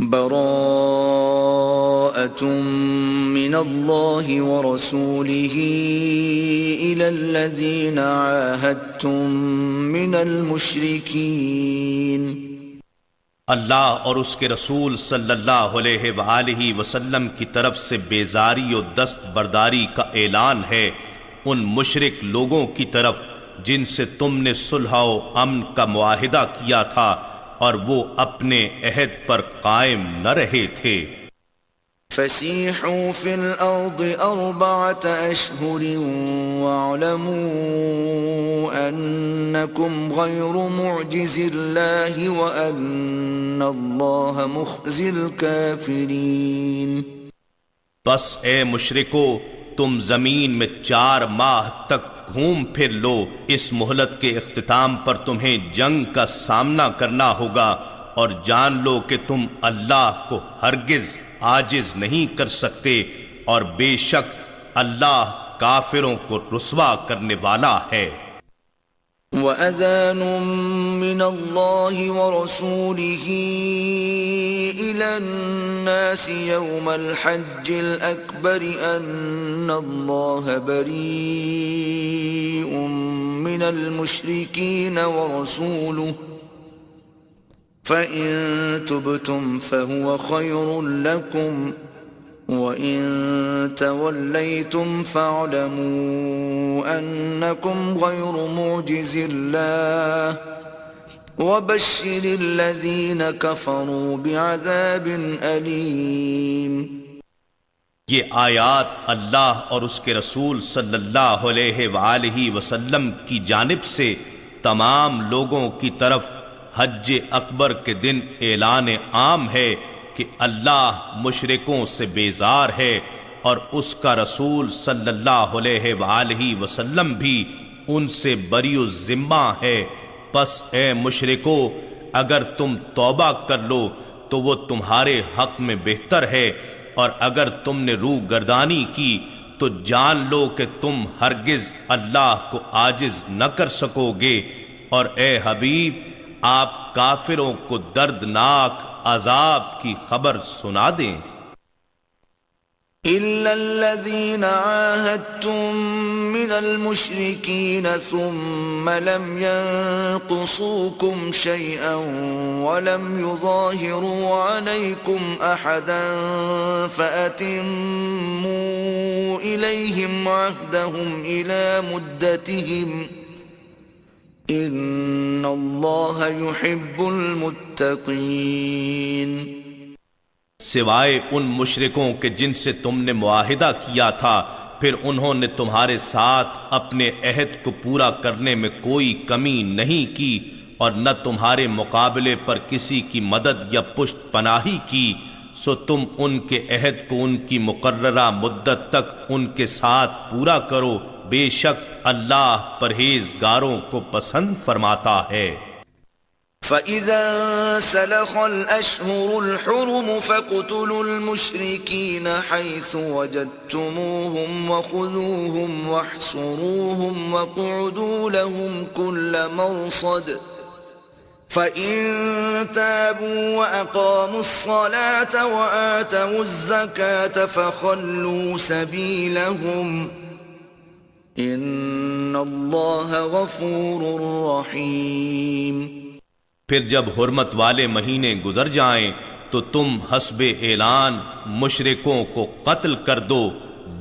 براءة من الله ورسوله إلى الذين عاهدتم من المشركين۔ اللہ اور اس کے رسول صلی اللہ علیہ وآلہ وسلم کی طرف سے بیزاری و دست برداری کا اعلان ہے ان مشرک لوگوں کی طرف جن سے تم نے صلح و امن کا معاہدہ کیا تھا اور وہ اپنے عہد پر قائم نہ رہے تھے۔ فسیحوا فی الارض 4 اشہر واعلموا انکم غیر معجز اللہ وان اللہ مخزی الکافرین۔ بس اے مشرکو تم زمین میں 4 ماہ تک گھوم پھر لو، اس مہلت کے اختتام پر تمہیں جنگ کا سامنا کرنا ہوگا، اور جان لو کہ تم اللہ کو ہرگز عاجز نہیں کر سکتے، اور بے شک اللہ کافروں کو رسوا کرنے والا ہے۔ وَأَذَانٌ مِّنَ اللَّهِ وَرَسُولِهِ إِلَى النَّاسِ يَوْمَ الْحَجِّ الْأَكْبَرِ أَنَّ اللَّهَ بَرِيءٌ مِّنَ الْمُشْرِكِينَ وَرَسُولُهُ فَإِن تُبْتُمْ فَهُوَ خَيْرٌ لَّكُمْ وَإِن تَوَلَّيْتُمْ فَاعْلَمُوا أَنَّكُمْ غَيْرُ مُعْجِزِ اللَّهِ وَبَشِّرِ الَّذِينَ كَفَرُوا بِعَذَابٍ أَلِيمٍ۔ یہ آیات اللہ اور اس کے رسول صلی اللہ علیہ وآلہ وسلم کی جانب سے تمام لوگوں کی طرف حج اکبر کے دن اعلان عام ہے کہ اللہ مشرکوں سے بیزار ہے، اور اس کا رسول صلی اللہ علیہ وآلہ وسلم بھی ان سے بری الذمہ ہے۔ پس اے مشرکو اگر تم توبہ کر لو تو وہ تمہارے حق میں بہتر ہے، اور اگر تم نے روح گردانی کی تو جان لو کہ تم ہرگز اللہ کو عاجز نہ کر سکو گے، اور اے حبیب آپ کافروں کو دردناک عذاب کی خبر سنا دیں۔ إِلَّا الَّذِينَ عَاهَدتُّم مِّنَ الْمُشْرِكِينَ ثُمَّ لَمْ يَنقُصُوكُمْ شَيْئًا وَلَمْ يُظَاهِرُوا عَلَيْكُمْ أَحَدًا فَأَتِمُّوا إِلَيْهِمْ عَهْدَهُمْ إِلَى مُدَّتِهِمْ ان اللہ یحب المتقین۔ سوائے ان مشرکوں کے جن سے تم نے معاہدہ کیا تھا، پھر انہوں نے تمہارے ساتھ اپنے عہد کو پورا کرنے میں کوئی کمی نہیں کی، اور نہ تمہارے مقابلے پر کسی کی مدد یا پشت پناہی کی، سو تم ان کے عہد کو ان کی مقررہ مدت تک ان کے ساتھ پورا کرو، بے شک اللہ پرہیزگاروں کو پسند فرماتا ہے۔ فَإِذَا انسَلَخَ الْأَشْهُرُ الْحُرُمُ فَاقْتُلُوا الْمُشْرِكِينَ حَيْثُ وَجَدتُّمُوهُمْ وَخُذُوهُمْ وَاحْصُرُوهُمْ وَاقْعُدُوا لَهُمْ كُلَّ مَرْصَدٍ فَإِن تَابُوا وَأَقَامُوا الصَّلَاةَ وَآتَوُا الزَّكَاةَ فَخَلُّوا سَبِيلَهُمْ ان اللہ غفور رحیم۔ پھر جب حرمت والے مہینے گزر جائیں تو تم حسب اعلان مشرکوں کو قتل کر دو،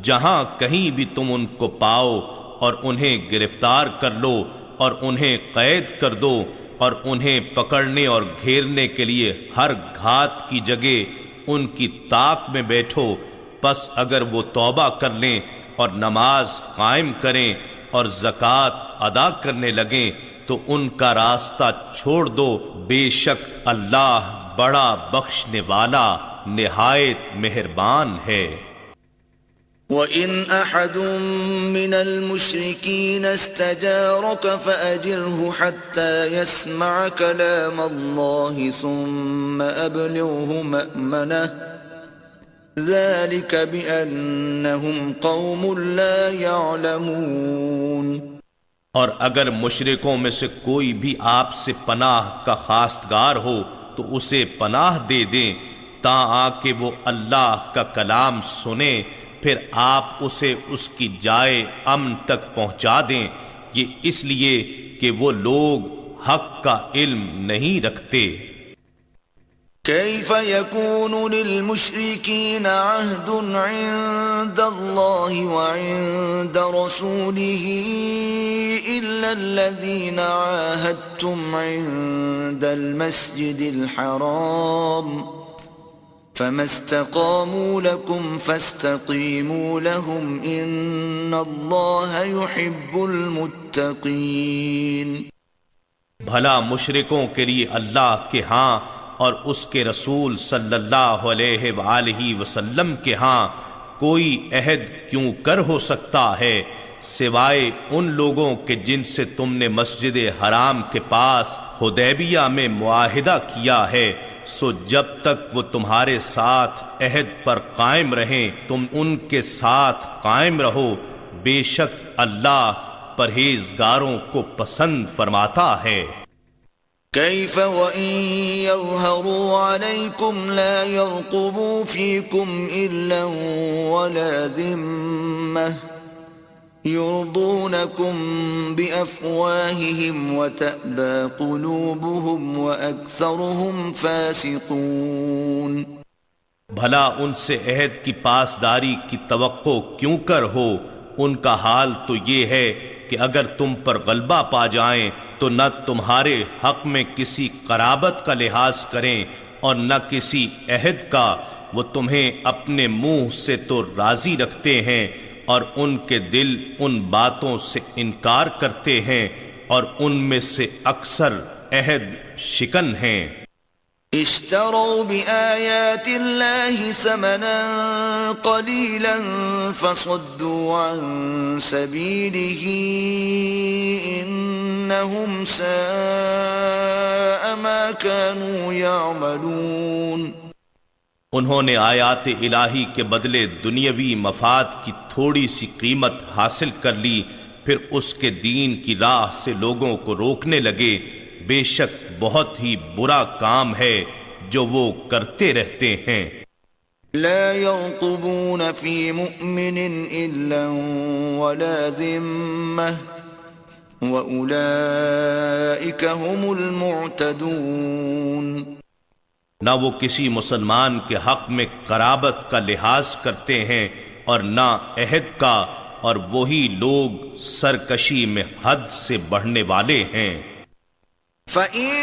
جہاں کہیں بھی تم ان کو پاؤ، اور انہیں گرفتار کر لو اور انہیں قید کر دو، اور انہیں پکڑنے اور گھیرنے کے لیے ہر گھات کی جگہ ان کی طاق میں بیٹھو۔ پس اگر وہ توبہ کر لیں اور نماز قائم کریں اور زکوٰۃ ادا کرنے لگیں تو ان کا راستہ چھوڑ دو، بے شک اللہ بڑا بخشنے والا نہایت مہربان ہے۔ وَإِنْ أَحَدٌ مِّنَ الْمُشْرِكِينَ اسْتَجَارَكَ فَأَجِرْهُ حَتَّى يَسْمَعَ كَلَامَ اللَّهِ ثُمَّ أَبْلِغْهُ مَأْمَنَهُ ذَلِكَ بِأَنَّهُمْ قَوْمٌ لَا يَعْلَمُونَ۔ اور اگر مشرکوں میں سے کوئی بھی آپ سے پناہ کا خواستگار ہو تو اسے پناہ دے دیں، تاں کہ وہ اللہ کا کلام سنیں، پھر آپ اسے اس کی جائے امن تک پہنچا دیں، یہ اس لیے کہ وہ لوگ حق کا علم نہیں رکھتے۔ كيف يكون للمشركين عهد عند الله وعند رسوله إلا الذين عاهدتم عند المسجد الحرام فما استقاموا لكم فاستقيموا لهم إن الله يحب المتقين۔ بھلا مشرکوں کے لیے اللہ کے ہاں اور اس کے رسول صلی اللہ علیہ وآلہ وسلم کے ہاں کوئی عہد کیوں کر ہو سکتا ہے سوائے ان لوگوں کے جن سے تم نے مسجد حرام کے پاس حدیبیہ میں معاہدہ کیا ہے، سو جب تک وہ تمہارے ساتھ عہد پر قائم رہیں تم ان کے ساتھ قائم رہو، بے شک اللہ پرہیزگاروں کو پسند فرماتا ہے۔ كيف وإن يظهروا عليكم لا يرقبوا فيكم إلا ولا ذمة يرضونكم بأفواههم وتأبى قلوبهم وأكثرهم فاسقون۔ بھلا ان سے عہد کی پاسداری کی توقع کیوں کر ہو؟ ان کا حال تو یہ ہے کہ اگر تم پر غلبہ پا جائیں تو نہ تمہارے حق میں کسی قرابت کا لحاظ کریں اور نہ کسی عہد کا، وہ تمہیں اپنے منہ سے تو راضی رکھتے ہیں اور ان کے دل ان باتوں سے انکار کرتے ہیں اور ان میں سے اکثر عہد شکن ہیں۔ اشتروا بآيات الله ثمنا قليلا فصدوا عن سبيله إنهم ساء ما كانوا يعملون۔ انہوں نے آیات الہی کے بدلے دنیاوی مفاد کی تھوڑی سی قیمت حاصل کر لی، پھر اس کے دین کی راہ سے لوگوں کو روکنے لگے، بے شک بہت ہی برا کام ہے جو وہ کرتے رہتے ہیں۔ لا يرقبون في مؤمن إلا ولا ذمة وأولئك هم المعتدون۔ نہ وہ کسی مسلمان کے حق میں قرابت کا لحاظ کرتے ہیں اور نہ عہد کا، اور وہی لوگ سرکشی میں حد سے بڑھنے والے ہیں۔ فَإِن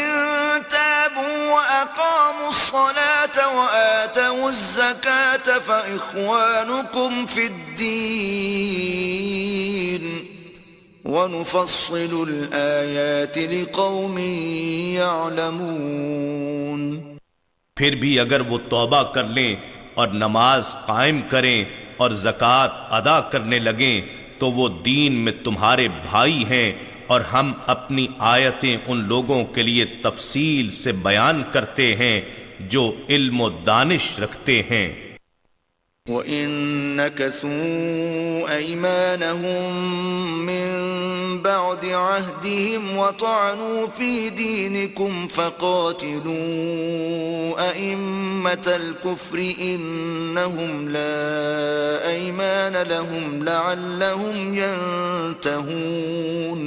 تَابُوا وَأَقَامُوا الصَّلَاةَ وَآتَوُا الزَّكَاةَ فَإِخْوَانُكُمْ فِي الدِّينِ وَنُفَصِّلُ الْآيَاتِ لِقَوْمٍ يَعْلَمُونَ۔ پھر بھی اگر وہ توبہ کر لیں اور نماز قائم کریں اور زکوٰۃ ادا کرنے لگیں تو وہ دین میں تمہارے بھائی ہیں، اور ہم اپنی آیتیں ان لوگوں کے لیے تفصیل سے بیان کرتے ہیں جو علم و دانش رکھتے ہیں۔ وَإِن نَكَثُوا أَيْمَانَهُم مِّن بَعْدِ عَهْدِهِمْ وَطَعَنُوا فِي دِينِكُمْ فَقَاتِلُوا أَئِمَّةَ الْكُفْرِ إِنَّهُمْ لَا أَيْمَانَ لَهُمْ لَعَلَّهُمْ يَنْتَهُونَ۔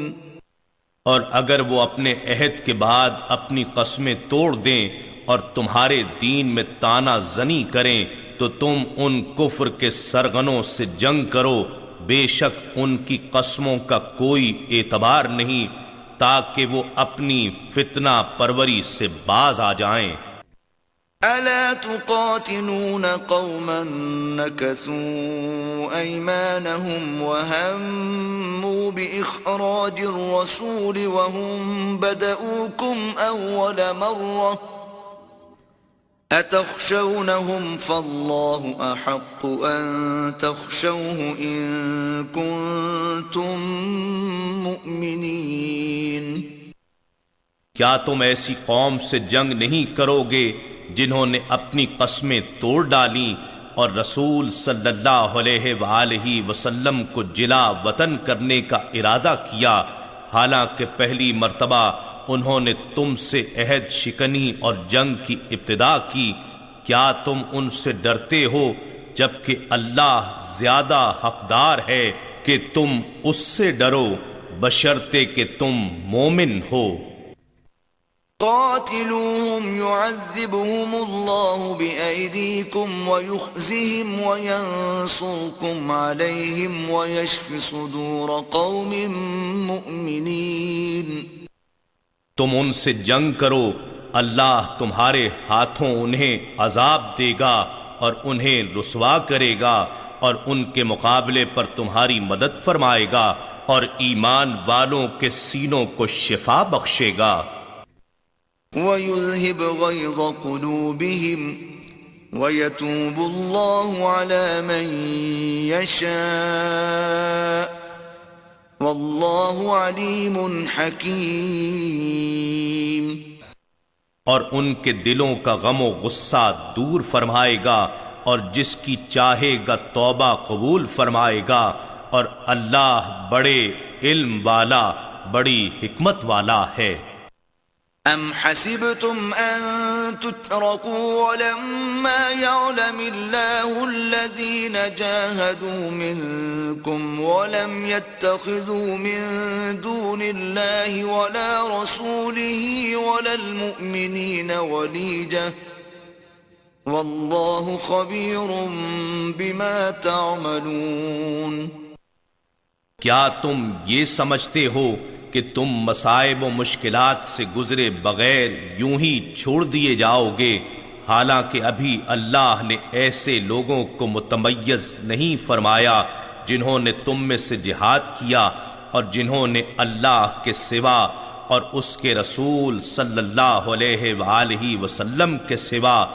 اور اگر وہ اپنے عہد کے بعد اپنی قسمیں توڑ دیں اور تمہارے دین میں طعنہ زنی کریں تو تم ان کفر کے سرغنوں سے جنگ کرو، بے شک ان کی قسموں کا کوئی اعتبار نہیں تاکہ وہ اپنی فتنہ پروری سے باز آ جائیں۔ أَلَا تُقَاتِلُونَ قَوْمًا نَكَثُوا أَيْمَانَهُمْ وَهَمُّوا بِإِخْرَاجِ الرَّسُولِ وَهُمْ بَدَؤُوكُمْ أَوَّلَ مَرَّةٍ أَتَخْشَوْنَهُمْ فَاللَّهُ أَحَقُّ أَن تَخْشَوْهُ إِن كُنتُم مُّؤْمِنِينَ۔ کیا تم ایسی قوم سے جنگ نہیں کرو گے جنہوں نے اپنی قسمیں توڑ ڈالیں اور رسول صلی اللہ علیہ وآلہ وسلم کو جلا وطن کرنے کا ارادہ کیا، حالانکہ پہلی مرتبہ انہوں نے تم سے عہد شکنی اور جنگ کی ابتدا کی؟ کیا تم ان سے ڈرتے ہو جبکہ اللہ زیادہ حقدار ہے کہ تم اس سے ڈرو بشرطے کہ تم مومن ہو۔ قاتلوهم يعذبهم الله بأيديكم ويخزهم وينصركم عليهم ويشف صدور قوم مؤمنين۔ تم ان سے جنگ کرو، اللہ تمہارے ہاتھوں انہیں عذاب دے گا اور انہیں رسوا کرے گا اور ان کے مقابلے پر تمہاری مدد فرمائے گا اور ایمان والوں کے سینوں کو شفا بخشے گا۔ وَيُذْهِبْ غَيْظَ قُلُوبِهِمْ وَيَتُوبُ اللَّهُ عَلَى مَن يَشَاءُ وَاللَّهُ عَلِيمٌ حَكِيمٌ۔ اور ان کے دلوں کا غم و غصہ دور فرمائے گا اور جس کی چاہے گا توبہ قبول فرمائے گا، اور اللہ بڑے علم والا، بڑی حکمت والا ہے۔ أَمْ حَسِبْتُمْ أَن تُتْرَكُوا وَلَمَّا يَعْلَمِ اللَّهُ الَّذِينَ جَاهَدُوا مِنكُمْ وَلَمْ يَتَّخِذُوا مِن دُونِ اللَّهِ وَلَا رَسُولِهِ وَلَا الْمُؤْمِنِينَ وَلِيجَةً وَاللَّهُ خَبِيرٌ بِمَا تَعْمَلُونَ۔ کیا تم یہ سمجھتے ہو کہ تم مصائب و مشکلات سے گزرے بغیر یوں ہی چھوڑ دیے جاؤ گے، حالانکہ ابھی اللہ نے ایسے لوگوں کو متمیز نہیں فرمایا جنہوں نے تم میں سے جہاد کیا اور جنہوں نے اللہ کے سوا اور اس کے رسول صلی اللہ علیہ وآلہ وسلم کے سوا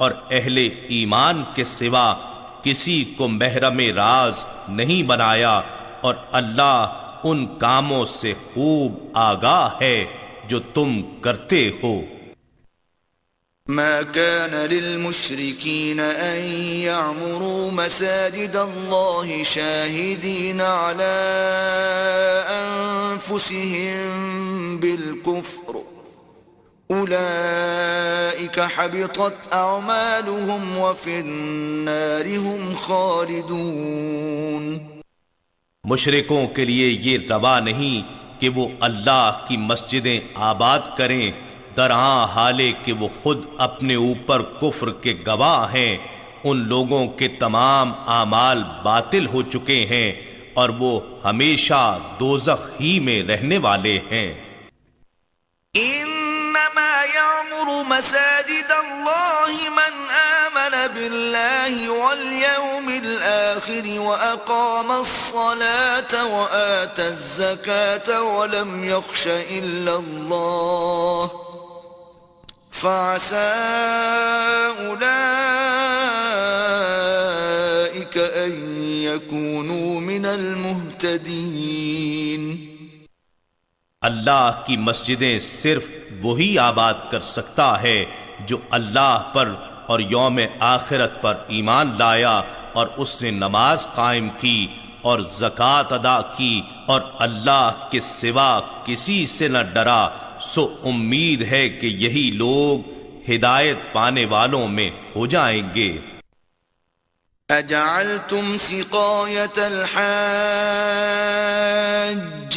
اور اہل ایمان کے سوا کسی کو محرم راز نہیں بنایا، اور اللہ ان کاموں سے خوب آگاہ ہے جو تم کرتے ہو۔ ما كان للمشركين أن يعمروا مساجد الله شاهدين على أنفسهم بالكفر أولئك حبطت أعمالهم وفي النار هم خالدون۔ مشرکوں کے لیے یہ روا نہیں کہ وہ اللہ کی مسجدیں آباد کریں، درہاں حالے کہ وہ خود اپنے اوپر کفر کے گواہ ہیں۔ ان لوگوں کے تمام اعمال باطل ہو چکے ہیں اور وہ ہمیشہ دوزخ ہی میں رہنے والے ہیں۔ انما يعمر مساجد الله من آمن بالله واليوم الآخر وأقام الصلاة وآتى الزكاة ولم يخش إلا الله فعسى أولئك أن يكونوا من المهتدين۔ اللہ کی مسجدیں صرف وہی آباد کر سکتا ہے جو اللہ پر اور یوم آخرت پر ایمان لایا اور اس نے نماز قائم کی اور زکوٰۃ ادا کی اور اللہ کے سوا کسی سے نہ ڈرا، سو امید ہے کہ یہی لوگ ہدایت پانے والوں میں ہو جائیں گے۔ أَجَعَلْتُمْ سِقَايَةَ الْحَاجِّ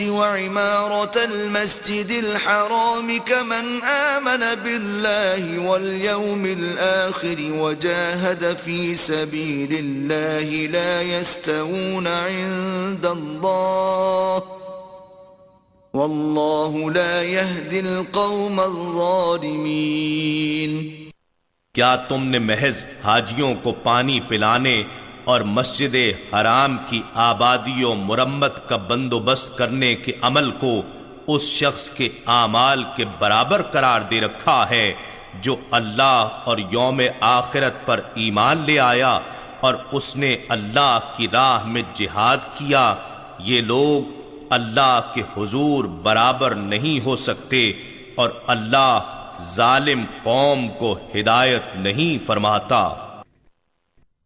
وَعِمَارَةَ الْمَسْجِدِ الْحَرَامِ كَمَنْ آمَنَ بِاللَّهِ وَالْيَوْمِ الْآخِرِ وَجَاهَدَ فِي سَبِيلِ اللَّهِ لَا يَسْتَوُونَ عِندَ اللَّهِ وَاللَّهُ لَا يَهْدِي الْقَوْمَ الظَّالِمِينَ۔ کیا تم نے محض حاجیوں کو پانی پلانے اور مسجد حرام کی آبادی و مرمت کا بندوبست کرنے کے عمل کو اس شخص کے اعمال کے برابر قرار دے رکھا ہے جو اللہ اور یوم آخرت پر ایمان لے آیا اور اس نے اللہ کی راہ میں جہاد کیا؟ یہ لوگ اللہ کے حضور برابر نہیں ہو سکتے اور اللہ ظالم قوم کو ہدایت نہیں فرماتا۔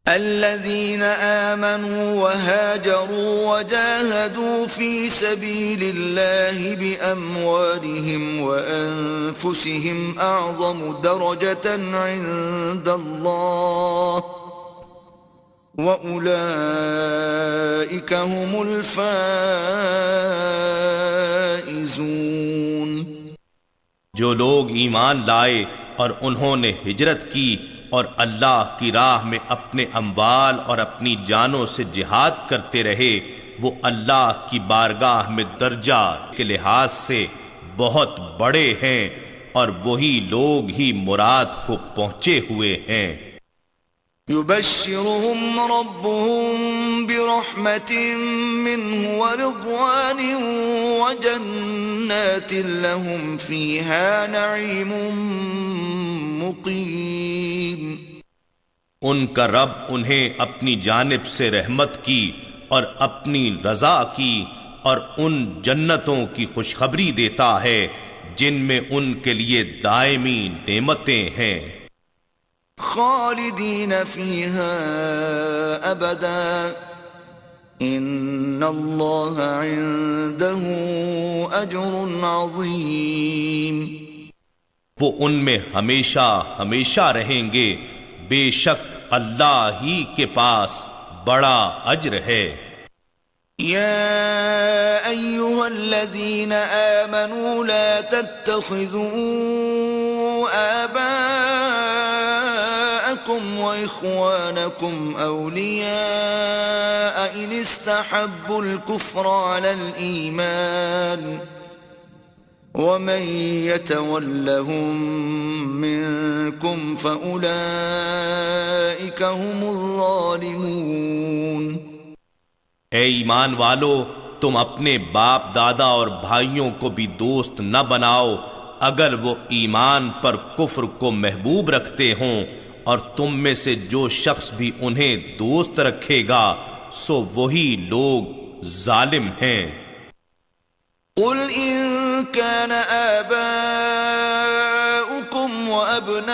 الذين آمنوا وهاجروا وجاهدوا في سبيل الله بأموالهم وأنفسهم أعظم درجة عند الله وأولئك هم الفائزون. جو لوگ ایمان لائے اور انہوں نے ہجرت کی اور اللہ کی راہ میں اپنے اموال اور اپنی جانوں سے جہاد کرتے رہے، وہ اللہ کی بارگاہ میں درجہ کے لحاظ سے بہت بڑے ہیں اور وہی لوگ ہی مراد کو پہنچے ہوئے ہیں. يبشرهم ربهم برحمة منه ورضوان وجنات لهم فيها نعيم مقيم. ان کا رب انہیں اپنی جانب سے رحمت کی اور اپنی رضا کی اور ان جنتوں کی خوشخبری دیتا ہے جن میں ان کے لیے دائمی نعمتیں ہیں. خالدین فیہا ابدا ان اللہ عنده اجر عظیم. وہ ان میں ہمیشہ ہمیشہ رہیں گے، بے شک اللہ ہی کے پاس بڑا اجر ہے. یا ایہا الذین آمنوا لا تتخذوا آباءکم وإخوانکم اولیاء ان استحبوا الكفر على الإیمان ومن يتولهم منكم فأولئك هم الظالمون. اے ایمان والو، تم اپنے باپ دادا اور بھائیوں کو بھی دوست نہ بناؤ اگر وہ ایمان پر کفر کو محبوب رکھتے ہوں، اور تم میں سے جو شخص بھی انہیں دوست رکھے گا سو وہی لوگ ظالم ہیں. قل ان كان آباؤكم وأبناؤكم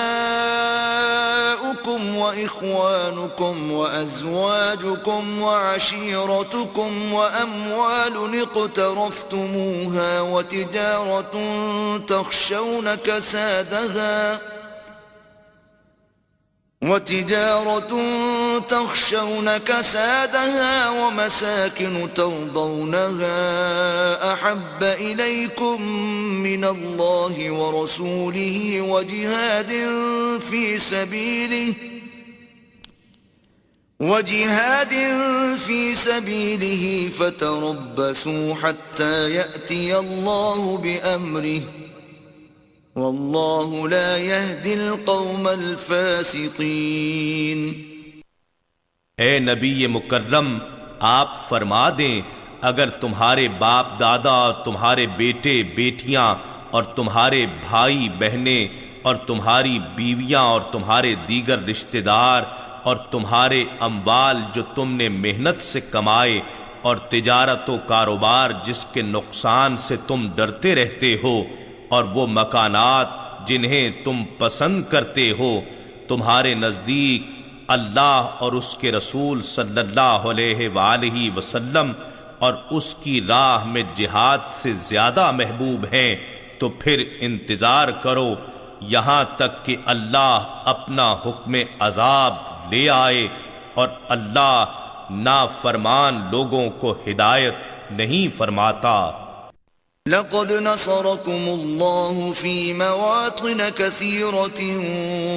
وإخوانكم وأزواجكم وعشيرتكم وأموال اقترفتموها وتجارة تخشون كسادها ومساكن ترضونها أحب إليكم من الله ورسوله وجهاد في سبيله فتربصوا حتى يأتي الله بأمره واللہ لا يهدی القوم الفاسقین. اے نبی مکرم، آپ فرما دیں اگر تمہارے باپ دادا اور تمہارے بیٹے بیٹیاں اور تمہارے بھائی بہنیں اور تمہاری بیویاں اور تمہارے دیگر رشتہ دار اور تمہارے اموال جو تم نے محنت سے کمائے اور تجارت و کاروبار جس کے نقصان سے تم ڈرتے رہتے ہو اور وہ مکانات جنہیں تم پسند کرتے ہو تمہارے نزدیک اللہ اور اس کے رسول صلی اللہ علیہ وآلہ وسلم اور اس کی راہ میں جہاد سے زیادہ محبوب ہیں، تو پھر انتظار کرو یہاں تک کہ اللہ اپنا حکم عذاب لے آئے، اور اللہ نافرمان لوگوں کو ہدایت نہیں فرماتا. لقد نصركم الله في مواطن كثيرة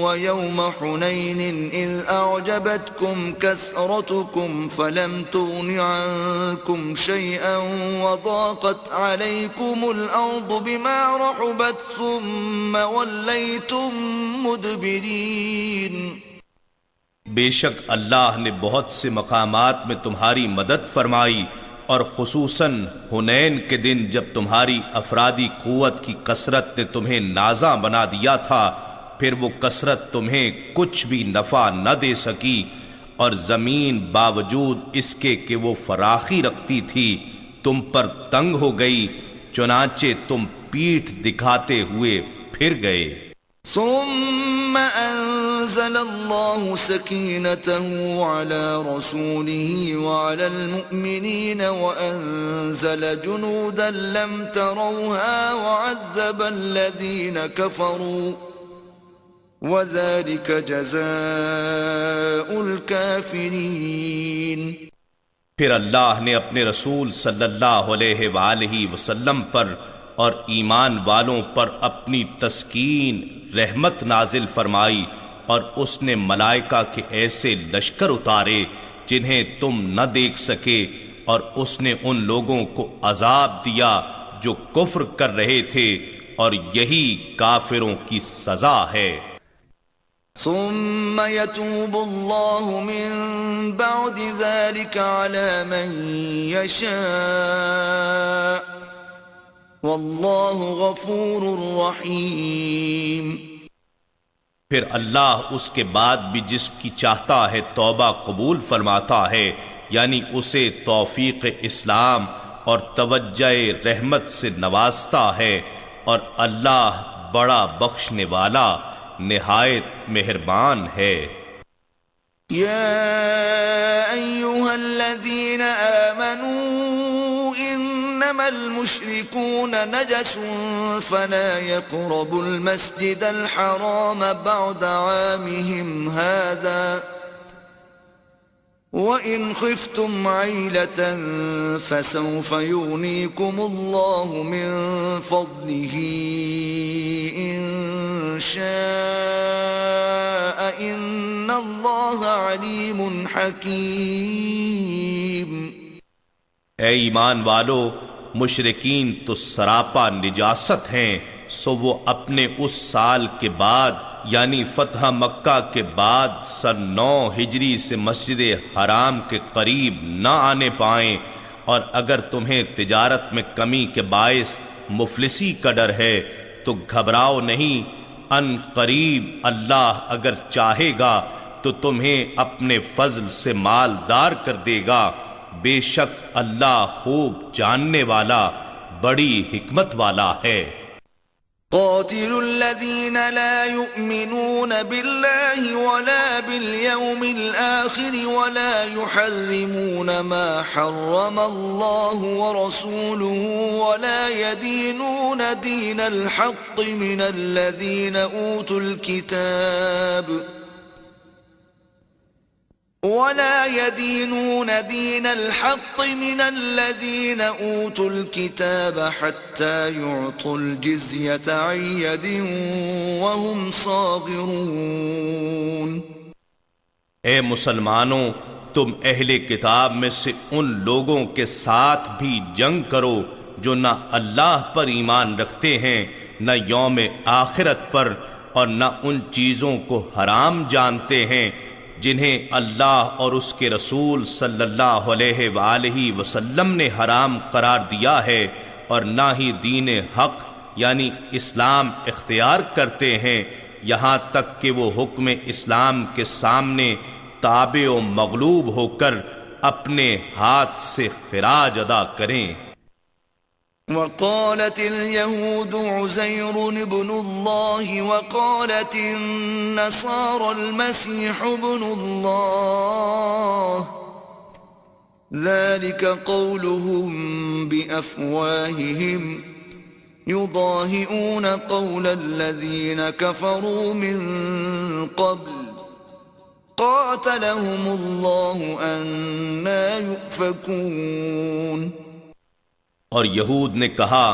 ويوم حنين إذ أعجبتكم كثرتكم فلم تغن عنكم شيئا وضاقت عليكم الأرض بما رحبت ثم وليتم مدبرين. بے شک اللہ نے بہت سے مقامات میں تمہاری مدد فرمائی، اور خصوصاً حنین کے دن جب تمہاری افرادی قوت کی کثرت نے تمہیں نازاں بنا دیا تھا، پھر وہ کثرت تمہیں کچھ بھی نفع نہ دے سکی، اور زمین باوجود اس کے کہ وہ فراخی رکھتی تھی تم پر تنگ ہو گئی، چنانچہ تم پیٹھ دکھاتے ہوئے پھر گئے. ثم أنزل الله سكينته على رسوله وعلى المؤمنين وأنزل جنودا لم تروها وعذب الذين كفروا وذلك جزاء الكافرين۔ پھر اللہ نے اپنے رسول صلی اللہ علیہ وآلہ وسلم پر اور ایمان والوں پر اپنی تسکین رحمت نازل فرمائی، اور اس نے ملائکہ کے ایسے لشکر اتارے جنہیں تم نہ دیکھ سکے، اور اس نے ان لوگوں کو عذاب دیا جو کفر کر رہے تھے، اور یہی کافروں کی سزا ہے۔ ثم يتوب الله من بعد ذلك على من يشاء والله غفور رحيم۔ پھر اللہ اس کے بعد بھی جس کی چاہتا ہے توبہ قبول فرماتا ہے، یعنی اسے توفیق اسلام اور توجہ رحمت سے نوازتا ہے، اور اللہ بڑا بخشنے والا نہایت مہربان ہے۔ يا أيها الذين آمنوا إنما المشركون نجس فلا يقربوا المسجد الحرام بعد عامهم هذا وَإِنْ خِفْتُمْ عَيْلَةً فَسَوْفَ يُغْنِيكُمُ اللَّهُ مِنْ فَضْلِهِ إِنْ شَاءَ إِنَّ اللَّهَ عَلِيمٌ حَكِيمٌ۔ اے ایمان والو، مشرکین تو سراپا نجاست ہیں، سو وہ اپنے اس سال کے بعد یعنی فتح مکہ کے بعد سن 9 ہجری سے مسجد حرام کے قریب نہ آنے پائیں، اور اگر تمہیں تجارت میں کمی کے باعث مفلسی کا ڈر ہے تو گھبراؤ نہیں، ان قریب اللہ اگر چاہے گا تو تمہیں اپنے فضل سے مالدار کر دے گا، بے شک اللہ خوب جاننے والا بڑی حکمت والا ہے۔ قاتلوا الذين لا يؤمنون بالله ولا باليوم الآخر ولا يحرمون ما حرم الله ورسوله ولا يدينون دين الحق من الذين أوتوا الكتاب حتى يعطوا الجزية عن يد وهم صاغرون۔ اے مسلمانوں، تم اہل کتاب میں سے ان لوگوں کے ساتھ بھی جنگ کرو جو نہ اللہ پر ایمان رکھتے ہیں، نہ یوم آخرت پر، اور نہ ان چیزوں کو حرام جانتے ہیں جنہیں اللہ اور اس کے رسول صلی اللہ علیہ وآلہ وسلم نے حرام قرار دیا ہے، اور نہ ہی دین حق یعنی اسلام اختیار کرتے ہیں، یہاں تک کہ وہ حکم اسلام کے سامنے تابع و مغلوب ہو کر اپنے ہاتھ سے خراج ادا کریں۔ وقالت اليهود عزير ابن الله وقالت النصارى المسيح ابن الله ذلك قولهم بأفواههم يضاهئون قول الذين كفروا من قبل قاتلهم الله أنى يؤفكون۔ اور یہود نے کہا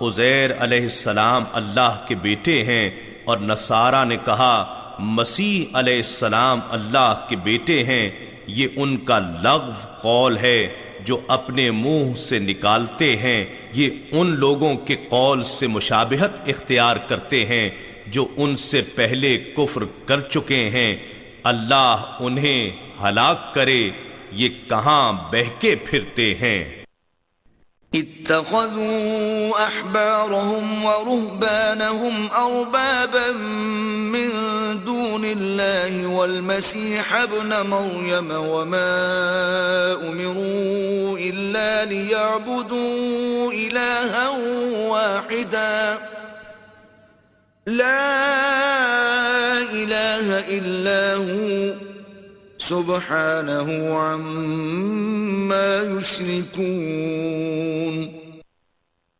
عزیر علیہ السلام اللہ کے بیٹے ہیں، اور نصارہ نے کہا مسیح علیہ السلام اللہ کے بیٹے ہیں، یہ ان کا لغو قول ہے جو اپنے منہ سے نکالتے ہیں، یہ ان لوگوں کے قول سے مشابہت اختیار کرتے ہیں جو ان سے پہلے کفر کر چکے ہیں، اللہ انہیں ہلاک کرے، یہ کہاں بہکے پھرتے ہیں۔ اتخذوا احبارهم ورهبانهم اربابا من دون الله والمسيح ابن مريم وما امروا الا ليعبدوا الها واحدا لا إله إلا هو سبحانه عما يشركون.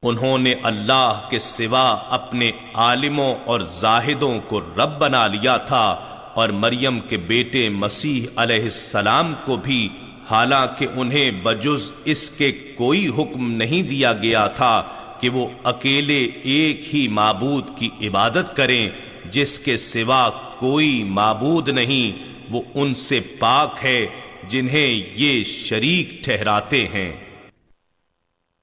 انہوں نے اللہ کے سوا اپنے عالموں اور زاہدوں کو رب بنا لیا تھا، اور مریم کے بیٹے مسیح علیہ السلام کو بھی، حالانکہ انہیں بجز اس کے کوئی حکم نہیں دیا گیا تھا کہ وہ اکیلے ایک ہی معبود کی عبادت کریں جس کے سوا کوئی معبود نہیں، وہ ان سے پاک ہے جنہیں یہ شریک ٹھہراتے ہیں.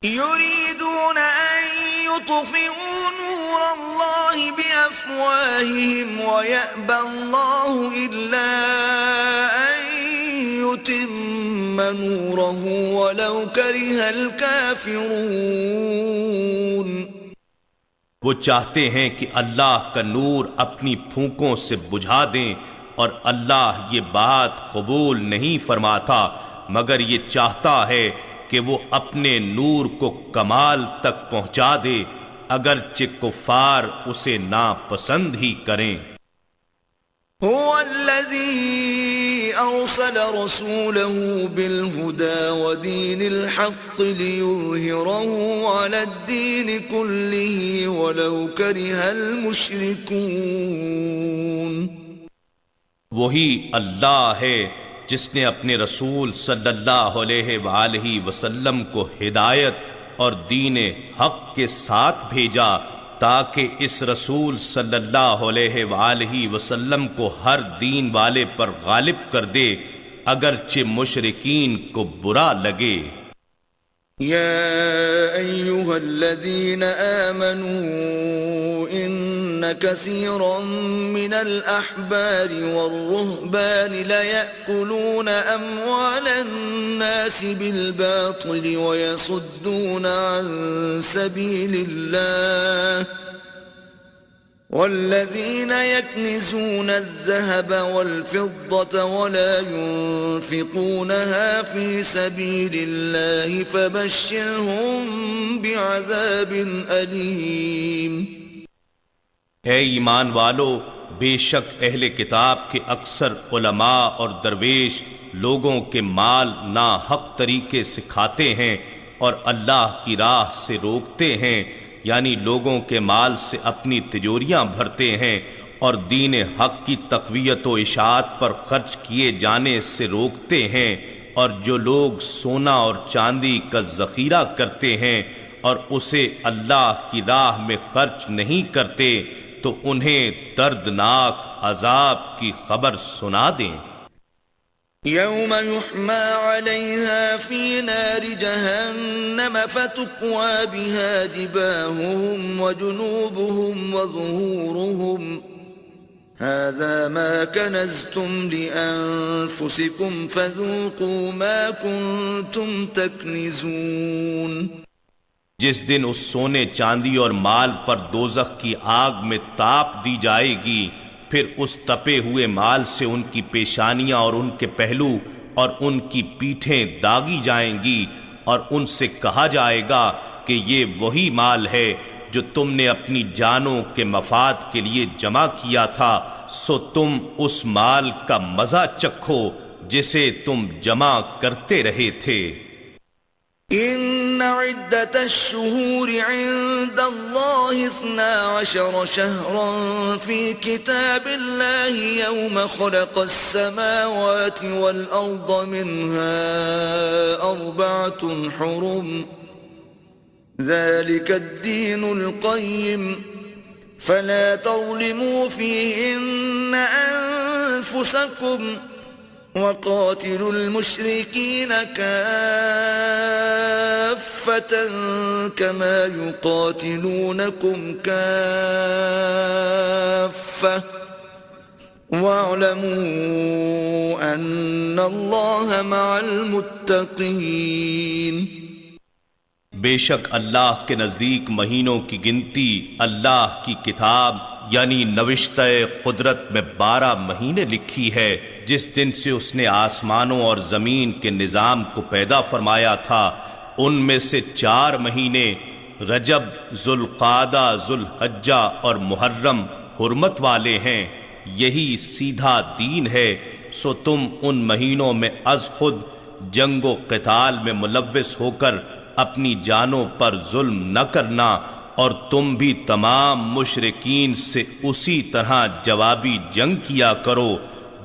يريدون أن يطفئوا نور الله بأفواههم ويأبى الله إلا أن يتم نوره ولو كره الكافرون. وہ چاہتے ہیں کہ اللہ کا نور اپنی پھونکوں سے بجھا دیں، اور اللہ یہ بات قبول نہیں فرماتا مگر یہ چاہتا ہے کہ وہ اپنے نور کو کمال تک پہنچا دے، اگرچہ کفار اسے ناپسند ہی کریں. هو الذي أرسل رسوله بالهدى ودين الحق ليظهره على الدين كله ولو كره المشركون. وہی اللہ ہے جس نے اپنے رسول صلی اللہ علیہ وآلہ وسلم کو ہدایت اور دین حق کے ساتھ بھیجا تاکہ اس رسول صلی اللہ علیہ وآلہ وسلم کو ہر دین والے پر غالب کر دے اگرچہ مشرکین کو برا لگے. يا أيها الذين آمنوا إن كثيرا من الأحبار والرهبان ليأكلون أموال الناس بالباطل ويصدون عن سبيل الله والذين يكنزون الذهب والفضة ولا ينفقونها في سبيل الله فبشرهم بعذاب أليم. اے ایمان والو، بے شک اہل کتاب کے اکثر علماء اور درویش لوگوں کے مال ناحق طریقے سے کھاتے ہیں اور اللہ کی راہ سے روکتے ہیں، یعنی لوگوں کے مال سے اپنی تجوریاں بھرتے ہیں اور دین حق کی تقویت و اشاعت پر خرچ کیے جانے سے روکتے ہیں. اور جو لوگ سونا اور چاندی کا ذخیرہ کرتے ہیں اور اسے اللہ کی راہ میں خرچ نہیں کرتے تو انہیں دردناک عذاب کی خبر سنا دیں. يوم يحمى عليها في نار جهنم فتكوى بها جباههم وجنوبهم وظهورهم هذا ما كنزتم لأنفسكم فذوقوا ما كنتم تكنزون. جس دن اس سونے چاندی اور مال پر دوزخ کی آگ میں تاپ دی جائے گی، پھر اس تپے ہوئے مال سے ان کی پیشانیاں اور ان کے پہلو اور ان کی پیٹھیں داغی جائیں گی، اور ان سے کہا جائے گا کہ یہ وہی مال ہے جو تم نے اپنی جانوں کے مفاد کے لیے جمع کیا تھا، سو تم اس مال کا مزہ چکھو جسے تم جمع کرتے رہے تھے. إن عدة الشهور عند الله 12 شهرا في كتاب الله يوم خلق السماوات والأرض منها 4 حرم ذلك الدين القيم فلا تظلموا فيهن أنفسكم وقاتلوا المشركين كافة كما يقاتلونكم كافة واعلموا أن الله مع المتقين. بے شک اللہ کے نزدیک مہینوں کی گنتی اللہ کی کتاب یعنی نوشتہ قدرت میں 12 مہینے لکھی ہے. جس دن سے اس نے آسمانوں اور زمین کے نظام کو پیدا فرمایا تھا، ان میں سے 4 مہینے رجب، ذوالقعدہ، ذوالحجہ اور محرم حرمت والے ہیں. یہی سیدھا دین ہے، سو تم ان مہینوں میں از خود جنگ و قتال میں ملوث ہو کر اپنی جانوں پر ظلم نہ کرنا، اور تم بھی تمام مشرکین سے اسی طرح جوابی جنگ کیا کرو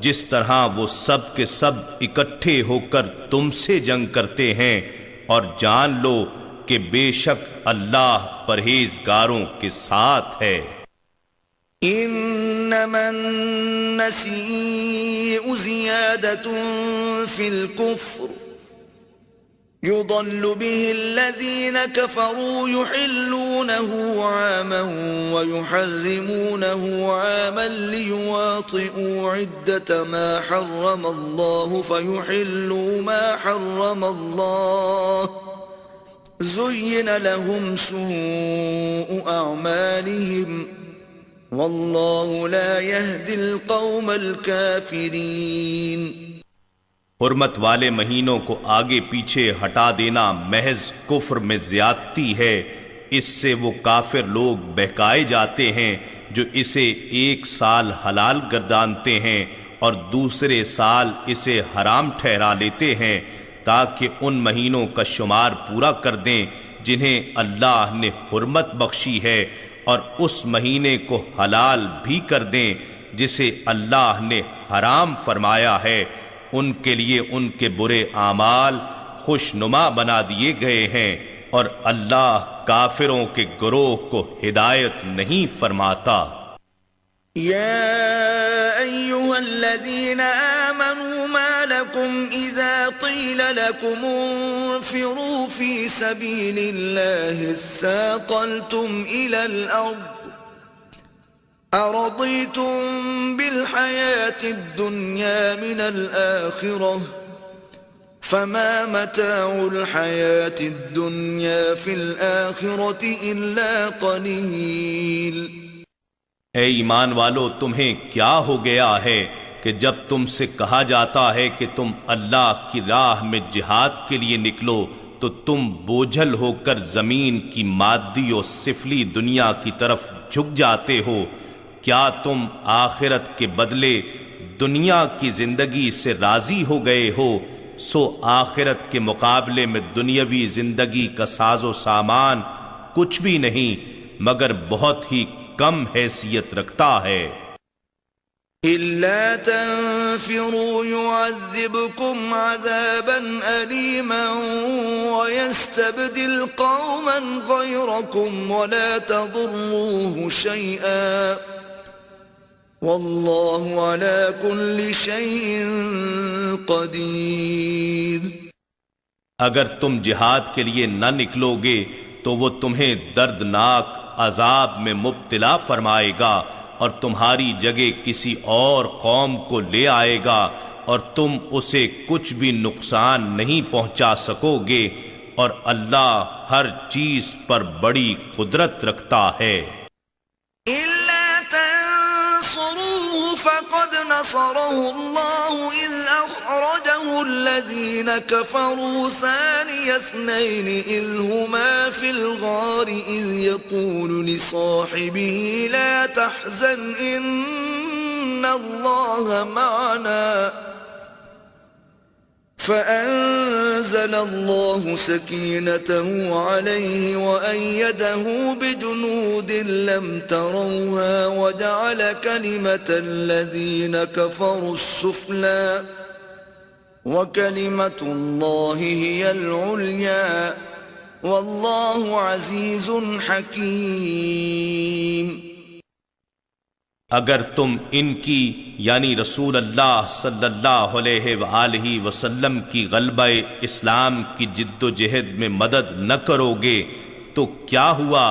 جس طرح وہ سب کے سب اکٹھے ہو کر تم سے جنگ کرتے ہیں، اور جان لو کہ بے شک اللہ پرہیزگاروں کے ساتھ ہے۔ إنما النسيء زيادة في الكفر يضل به الذين كفروا يحلونه عاما ويحرمونه عاما ليواطئوا عدة ما حرم الله فيحلوا ما حرم الله زين لهم سوء أعمالهم واللہ لا يهدي القوم الكافرین۔ حرمت والے مہینوں کو آگے پیچھے ہٹا دینا محض کفر میں زیادتی ہے، اس سے وہ کافر لوگ بہکائے جاتے ہیں جو اسے ایک سال حلال گردانتے ہیں اور دوسرے سال اسے حرام ٹھہرا لیتے ہیں، تاکہ ان مہینوں کا شمار پورا کر دیں جنہیں اللہ نے حرمت بخشی ہے، اور اس مہینے کو حلال بھی کر دیں جسے اللہ نے حرام فرمایا ہے۔ ان کے لیے ان کے برے اعمال خوشنما بنا دیے گئے ہیں، اور اللہ کافروں کے گروہ کو ہدایت نہیں فرماتا۔ يا أيها الذين آمنوا ما لكم إذا قيل لكم انفروا في سبيل الله اثاقلتم إلى الأرض أرضيتم بالحياة الدنيا من الآخرة فما متاع الحياة الدنيا في الآخرة إلا قليل۔ اے ایمان والو، تمہیں کیا ہو گیا ہے کہ جب تم سے کہا جاتا ہے کہ تم اللہ کی راہ میں جہاد کے لیے نکلو تو تم بوجھل ہو کر زمین کی مادی و سفلی دنیا کی طرف جھک جاتے ہو؟ کیا تم آخرت کے بدلے دنیا کی زندگی سے راضی ہو گئے ہو؟ سو آخرت کے مقابلے میں دنیاوی زندگی کا ساز و سامان کچھ بھی نہیں مگر بہت ہی کم حیثیت رکھتا ہے۔ إِلَّا تَنفِرُوا يُعَذِّبْكُمْ عَذَابًا أَلِيمًا وَيَسْتَبْدِلْ قَوْمًا غَيْرَكُمْ وَلَا تَضُرُّوهُ شَيْئًا وَاللَّهُ عَلَى كُلِّ شَيْءٍ قَدِيرٌ۔ اگر تم جہاد کے لیے نہ نکلو گے تو وہ تمہیں دردناک عذاب میں مبتلا فرمائے گا اور تمہاری جگہ کسی اور قوم کو لے آئے گا اور تم اسے کچھ بھی نقصان نہیں پہنچا سکو گے، اور اللہ ہر چیز پر بڑی قدرت رکھتا ہے۔ فقد نصره الله إذ أخرجه الذين كفروا ثاني اثنين إذ هما في الغار إذ يقول لصاحبه لا تحزن إن الله معنا فأنزل الله سكينته عليه وأيده بجنود لم تروها وجعل كلمة الذين كفروا السفلى وكلمة الله هي العليا والله عزيز حكيم۔ اگر تم ان کی یعنی رسول اللہ صلی اللہ علیہ وآلہ وسلم کی غلبہ اسلام کی جد و جہد میں مدد نہ کرو گے تو کیا ہوا؟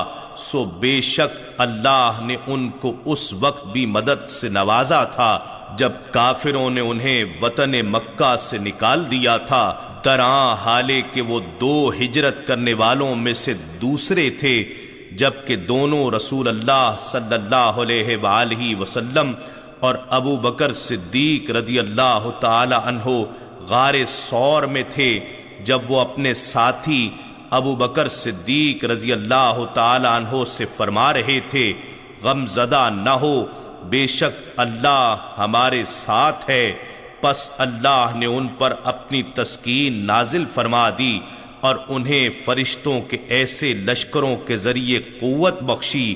سو بے شک اللہ نے ان کو اس وقت بھی مدد سے نوازا تھا جب کافروں نے انہیں وطن مکہ سے نکال دیا تھا، درآں حالے کہ وہ دو ہجرت کرنے والوں میں سے دوسرے تھے، جبکہ دونوں رسول اللہ صلی اللہ علیہ وآلہ وسلم اور ابو بکر صدیق رضی اللہ تعالی عنہ غار ثور میں تھے، جب وہ اپنے ساتھی ابو بکر صدیق رضی اللہ تعالی عنہ سے فرما رہے تھے غم زدہ نہ ہو، بے شک اللہ ہمارے ساتھ ہے۔ پس اللہ نے ان پر اپنی تسکین نازل فرما دی اور انہیں فرشتوں کے ایسے لشکروں کے ذریعے قوت بخشی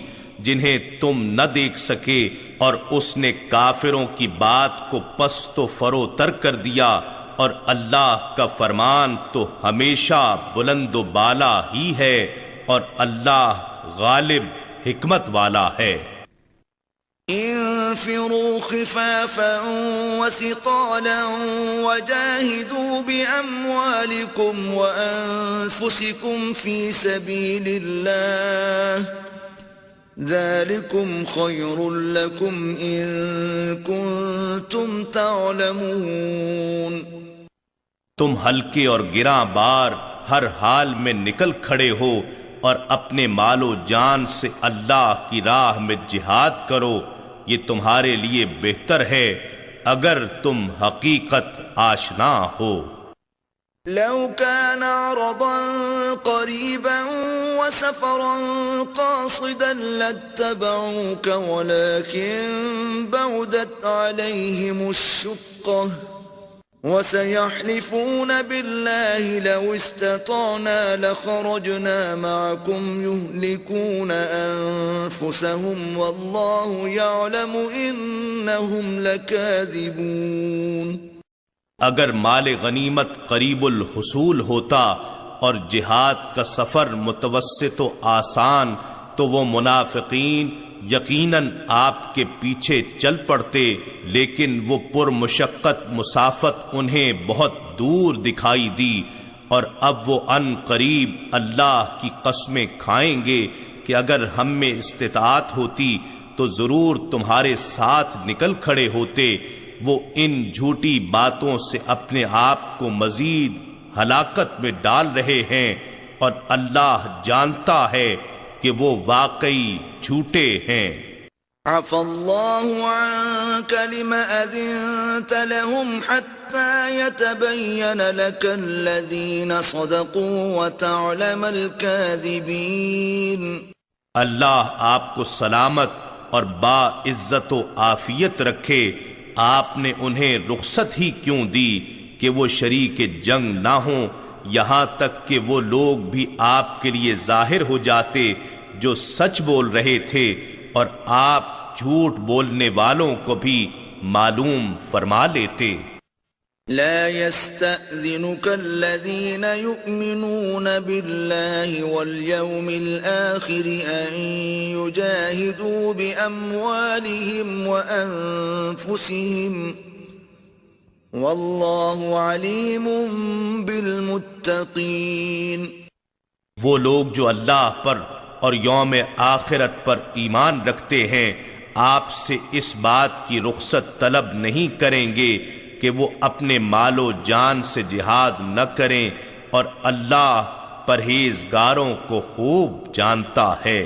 جنہیں تم نہ دیکھ سکے، اور اس نے کافروں کی بات کو پست و فروتر کر دیا، اور اللہ کا فرمان تو ہمیشہ بلند و بالا ہی ہے، اور اللہ غالب حکمت والا ہے۔ انفروا خفافا وثقالا وجاهدوا بأموالكم وأنفسكم في سبيل الله ذلكم خير لكم إن كنتم تعلمون۔ تم ہلکے اور گراں بار ہر حال میں نکل کھڑے ہو اور اپنے مال و جان سے اللہ کی راہ میں جہاد کرو، یہ تمہارے لیے بہتر ہے اگر تم حقیقت آشنا ہو۔ لو كان عرضا قريبا وسفرا قاصدا لاتبعوك ولكن بعدت عليهم الشقة وسيحلفون بالله لو استطعنا لخرجنا معكم يهلكون أنفسهم والله يعلم إنهم لكاذبون۔ اگر مال غنیمت قریب الحصول ہوتا اور جہاد کا سفر متوسط و آسان تو وہ منافقین یقیناً آپ کے پیچھے چل پڑتے، لیکن وہ پرمشقت مسافت انہیں بہت دور دکھائی دی، اور اب وہ ان قریب اللہ کی قسمیں کھائیں گے کہ اگر ہم میں استطاعت ہوتی تو ضرور تمہارے ساتھ نکل کھڑے ہوتے۔ وہ ان جھوٹی باتوں سے اپنے آپ کو مزید ہلاکت میں ڈال رہے ہیں، اور اللہ جانتا ہے کہ وہ واقعی جھوٹے ہیں۔ عفى الله عنك لم أذنت لهم حتى يتبين لك الذين صدقوا وتعلم الكاذبين۔ اللہ آپ کو سلامت اور باعزت و عافیت رکھے، آپ نے انہیں رخصت ہی کیوں دی کہ وہ شریک جنگ نہ ہوں، یہاں تک کہ وہ لوگ بھی آپ کے لیے ظاہر ہو جاتے جو سچ بول رہے تھے، اور آپ جھوٹ بولنے والوں کو بھی معلوم فرما لیتے۔ لا يستأذنك الذين يؤمنون بالله واليوم الآخر أن يجاهدوا بأموالهم وأنفسهم والله عليم بالمتقين۔ وہ لوگ جو اللہ پر اور یوم آخرت پر ایمان رکھتے ہیں آپ سے اس بات کی رخصت طلب نہیں کریں گے کہ وہ اپنے مال و جان سے جہاد نہ کریں، اور اللہ پرہیزگاروں کو خوب جانتا ہے۔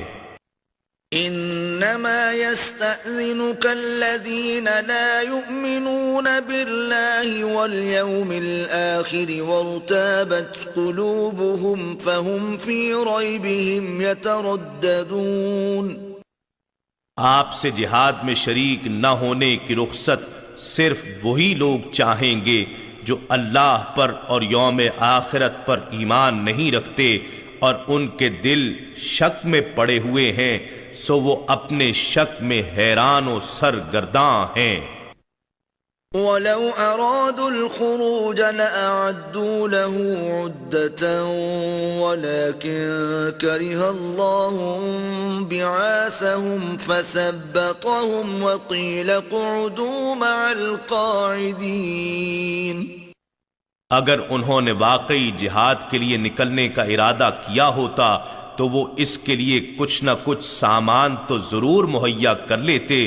انما يستأذنك الذين لا يؤمنون بالله واليوم الآخر وارتابت قلوبهم فهم في ريبهم يترددون۔ آپ سے جہاد میں شریک نہ ہونے کی رخصت صرف وہی لوگ چاہیں گے جو اللہ پر اور یوم آخرت پر ایمان نہیں رکھتے اور ان کے دل شک میں پڑے ہوئے ہیں، سو وہ اپنے شک میں حیران و سرگرداں ہیں۔ وَلَوْ أَرَادُوا الْخُرُوجَ لَأَعَدُّوا لَهُ عُدَّةً وَلَكِنْ كَرِهَ اللَّهُ بِعَاثَهُمْ فَثَبَّطَهُمْ وَقِيلَ اقْعُدُوا مَعَ الْقَاعِدِينَ۔ اگر انہوں نے واقعی جہاد کے لیے نکلنے کا ارادہ کیا ہوتا تو وہ اس کے لیے کچھ نہ کچھ سامان تو ضرور مہیا کر لیتے،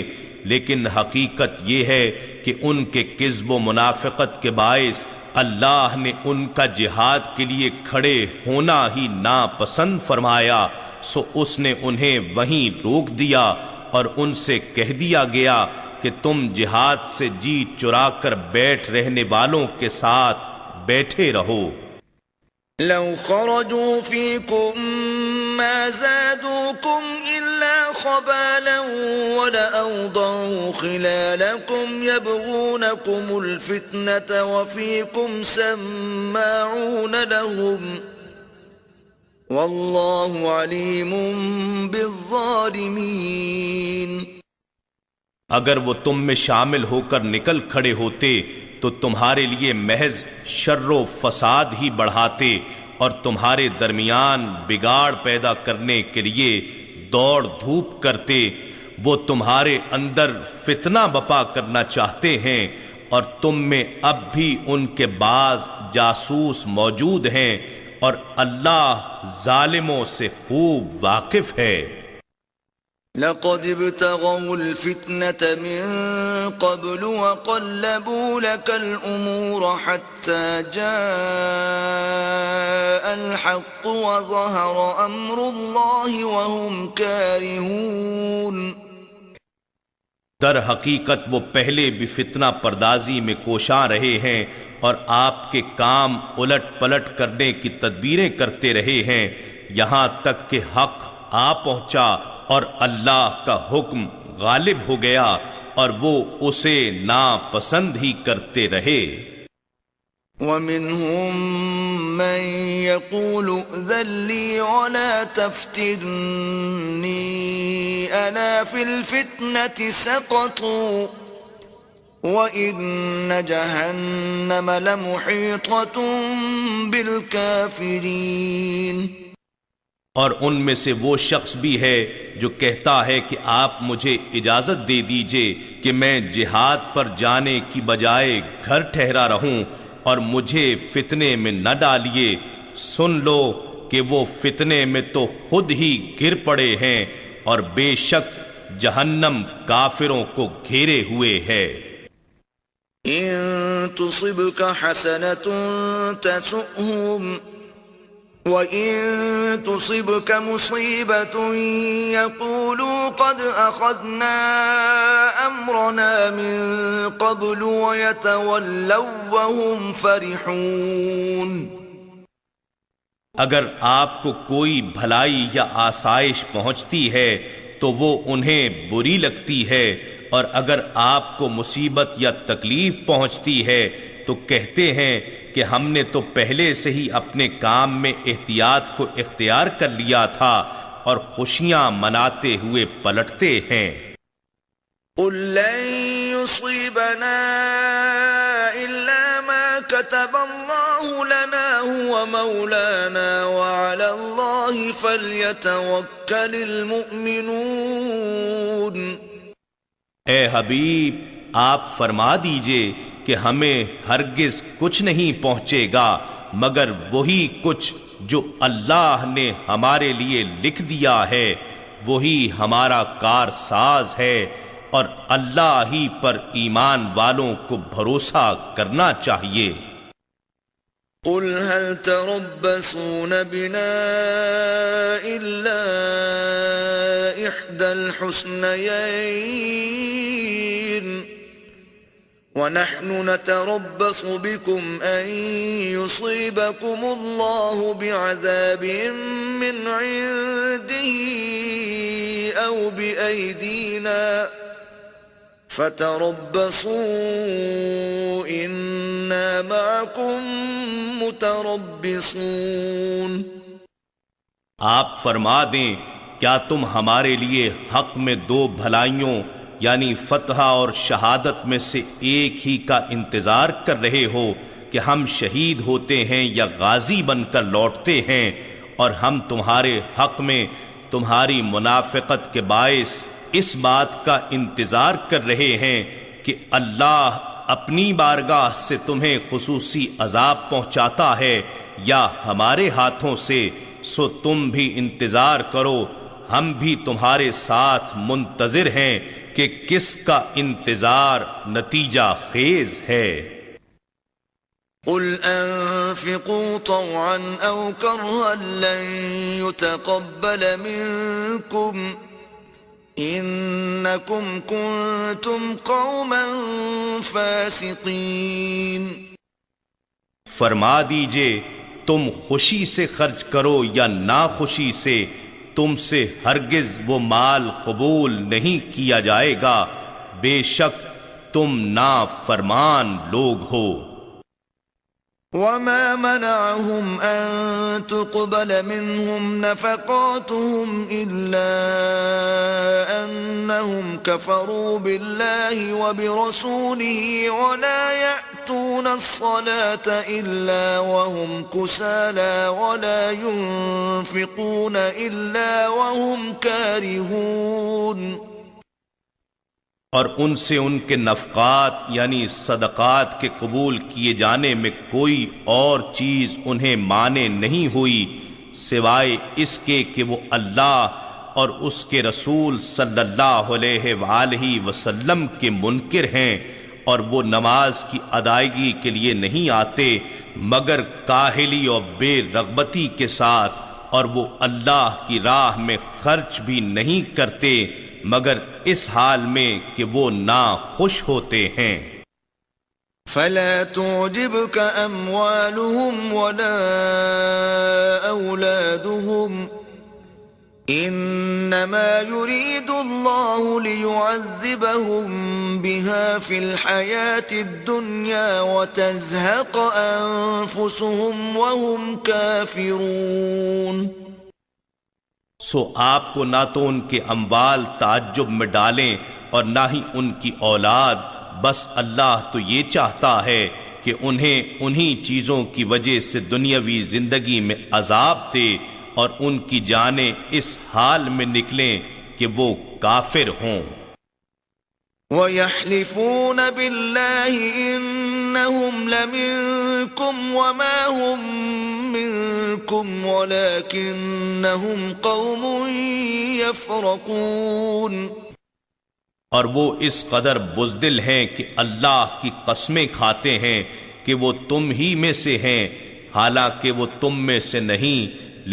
لیکن حقیقت یہ ہے کہ ان کے کذب و منافقت کے باعث اللہ نے ان کا جہاد کے لیے کھڑے ہونا ہی ناپسند فرمایا، سو اس نے انہیں وہیں روک دیا اور ان سے کہہ دیا گیا کہ تم جہاد سے جی چرا کر بیٹھ رہنے والوں کے ساتھ بیٹھے رہو۔ لو خرجوا فيكم ما زادوكم إلا خبالا ولأوضعوا خلالكم يبغونكم الفتنة وفيكم سماعون لهم والله عليم بالظالمين۔ اگر وہ تم میں شامل ہو کر نکل کھڑے ہوتے تو تمہارے لیے محض شر و فساد ہی بڑھاتے اور تمہارے درمیان بگاڑ پیدا کرنے کے لیے دوڑ دھوپ کرتے۔ وہ تمہارے اندر فتنہ بپا کرنا چاہتے ہیں اور تم میں اب بھی ان کے بعض جاسوس موجود ہیں، اور اللہ ظالموں سے خوب واقف ہے۔ لقد ابتغوا الفتنة من قبل وقلبوا لك الأمور حتى جاء الحق وظهر أمر الله وهم كارهون۔ در حقیقت وہ پہلے بھی فتنہ پردازی میں کوشاں رہے ہیں اور آپ کے کام الٹ پلٹ کرنے کی تدبیریں کرتے رہے ہیں، یہاں تک کہ حق آ پہنچا اور اللہ کا حکم غالب ہو گیا اور وہ اسے ناپسند ہی کرتے رہے۔ وَمِنْهُمْ مَنْ يَقُولُ ائْذَنْ لِي وَلَا تَفْتِنِّي أَلَا فِي الْفِتْنَةِ سَقَطُوا وَإِنَّ جَهَنَّمَ لَمُحِيطَةٌ بِالْكَافِرِينَ۔ اور ان میں سے وہ شخص بھی ہے جو کہتا ہے کہ آپ مجھے اجازت دے دیجئے کہ میں جہاد پر جانے کی بجائے گھر ٹھہرا رہوں اور مجھے فتنے میں نہ ڈالیے۔ سن لو کہ وہ فتنے میں تو خود ہی گر پڑے ہیں اور بے شک جہنم کافروں کو گھیرے ہوئے ہے۔ إن تصبك حسنة تسؤهم وَإِن تُصِبْكَ مُصِيبَةٌ يَقُولُوا قَدْ أَخَذْنَا أَمْرَنَا مِن قَبْلُ وَيَتَوَلَّوْا وَهُمْ فَرِحُونَ۔ اگر آپ کو کوئی بھلائی یا آسائش پہنچتی ہے تو وہ انہیں بری لگتی ہے، اور اگر آپ کو مصیبت یا تکلیف پہنچتی ہے تو کہتے ہیں کہ ہم نے تو پہلے سے ہی اپنے کام میں احتیاط کو اختیار کر لیا تھا، اور خوشیاں مناتے ہوئے پلٹتے ہیں۔ قُل لَّن يُصِيبَنَا إِلَّا مَا كَتَبَ اللَّهُ لَنَا هُوَ مَوْلَانَا وَعَلَى اللَّهِ فَلْيَتَوَكَّلِ الْمُؤْمِنُونَ۔ اے حبیب، آپ فرما دیجئے کہ ہمیں ہرگز کچھ نہیں پہنچے گا مگر وہی کچھ جو اللہ نے ہمارے لیے لکھ دیا ہے، وہی ہمارا کارساز ہے، اور اللہ ہی پر ایمان والوں کو بھروسہ کرنا چاہیے۔ قل هل تربصون بنا إلا إحدى الحسنيين ونحن نتربص بكم أن يصيبكم الله بعذاب من عنده أو بأيدينا فتربصوا إنا معكم متربصون۔ آپ فرما دیں، کیا تم ہمارے لیے حق میں دو بھلائیوں یعنی فتح اور شہادت میں سے ایک ہی کا انتظار کر رہے ہو کہ ہم شہید ہوتے ہیں یا غازی بن کر لوٹتے ہیں، اور ہم تمہارے حق میں تمہاری منافقت کے باعث اس بات کا انتظار کر رہے ہیں کہ اللہ اپنی بارگاہ سے تمہیں خصوصی عذاب پہنچاتا ہے یا ہمارے ہاتھوں سے، سو تم بھی انتظار کرو، ہم بھی تمہارے ساتھ منتظر ہیں کہ کس کا انتظار نتیجہ خیز ہے۔ قل انفقوا طوعا او کرها لن يتقبل منكم انکم کنتم قوما فاسقین۔ فرما دیجئے تم خوشی سے خرچ کرو یا ناخوشی سے، تم سے ہرگز وہ مال قبول نہیں کیا جائے گا، بے شک تم نافرمان لوگ ہو۔ وما منعهم أن تقبل منهم نفقاتهم إلا أنهم كفروا بالله وبرسوله ولا يأتون الصلاة إلا وهم كسالى ولا ينفقون إلا وهم كارهون۔ اور ان سے ان کے نفقات یعنی صدقات کے قبول کیے جانے میں کوئی اور چیز انہیں مانے نہیں ہوئی سوائے اس کے کہ وہ اللہ اور اس کے رسول صلی اللہ علیہ وآلہ وسلم کے منکر ہیں، اور وہ نماز کی ادائیگی کے لیے نہیں آتے مگر کاہلی اور بے رغبتی کے ساتھ، اور وہ اللہ کی راہ میں خرچ بھی نہیں کرتے مگر اس حال میں کہ وہ ناخوش ہوتے ہیں۔ فلا تعجبك أموالهم ولا أولادهم إنما يريد الله ليعذبهم بها في الحياة الدنيا وتزهق أنفسهم وهم كافرون۔ سو آپ کو نہ تو ان کے اموال تعجب میں ڈالیں اور نہ ہی ان کی اولاد، بس اللہ تو یہ چاہتا ہے کہ انہیں انہی چیزوں کی وجہ سے دنیاوی زندگی میں عذاب دے اور ان کی جانیں اس حال میں نکلیں کہ وہ کافر ہوں۔ وَيَحْلِفُونَ بِاللَّهِ إِنَّهُمْ لَمِنكُمْ وَمَا هُمْ مِنكُمْ وَلَكِنَّهُمْ قَوْمٌ يَفْرَقُونَ۔ اور وہ اس قدر بزدل ہیں کہ اللہ کی قسمیں کھاتے ہیں کہ وہ تم ہی میں سے ہیں، حالانکہ وہ تم میں سے نہیں،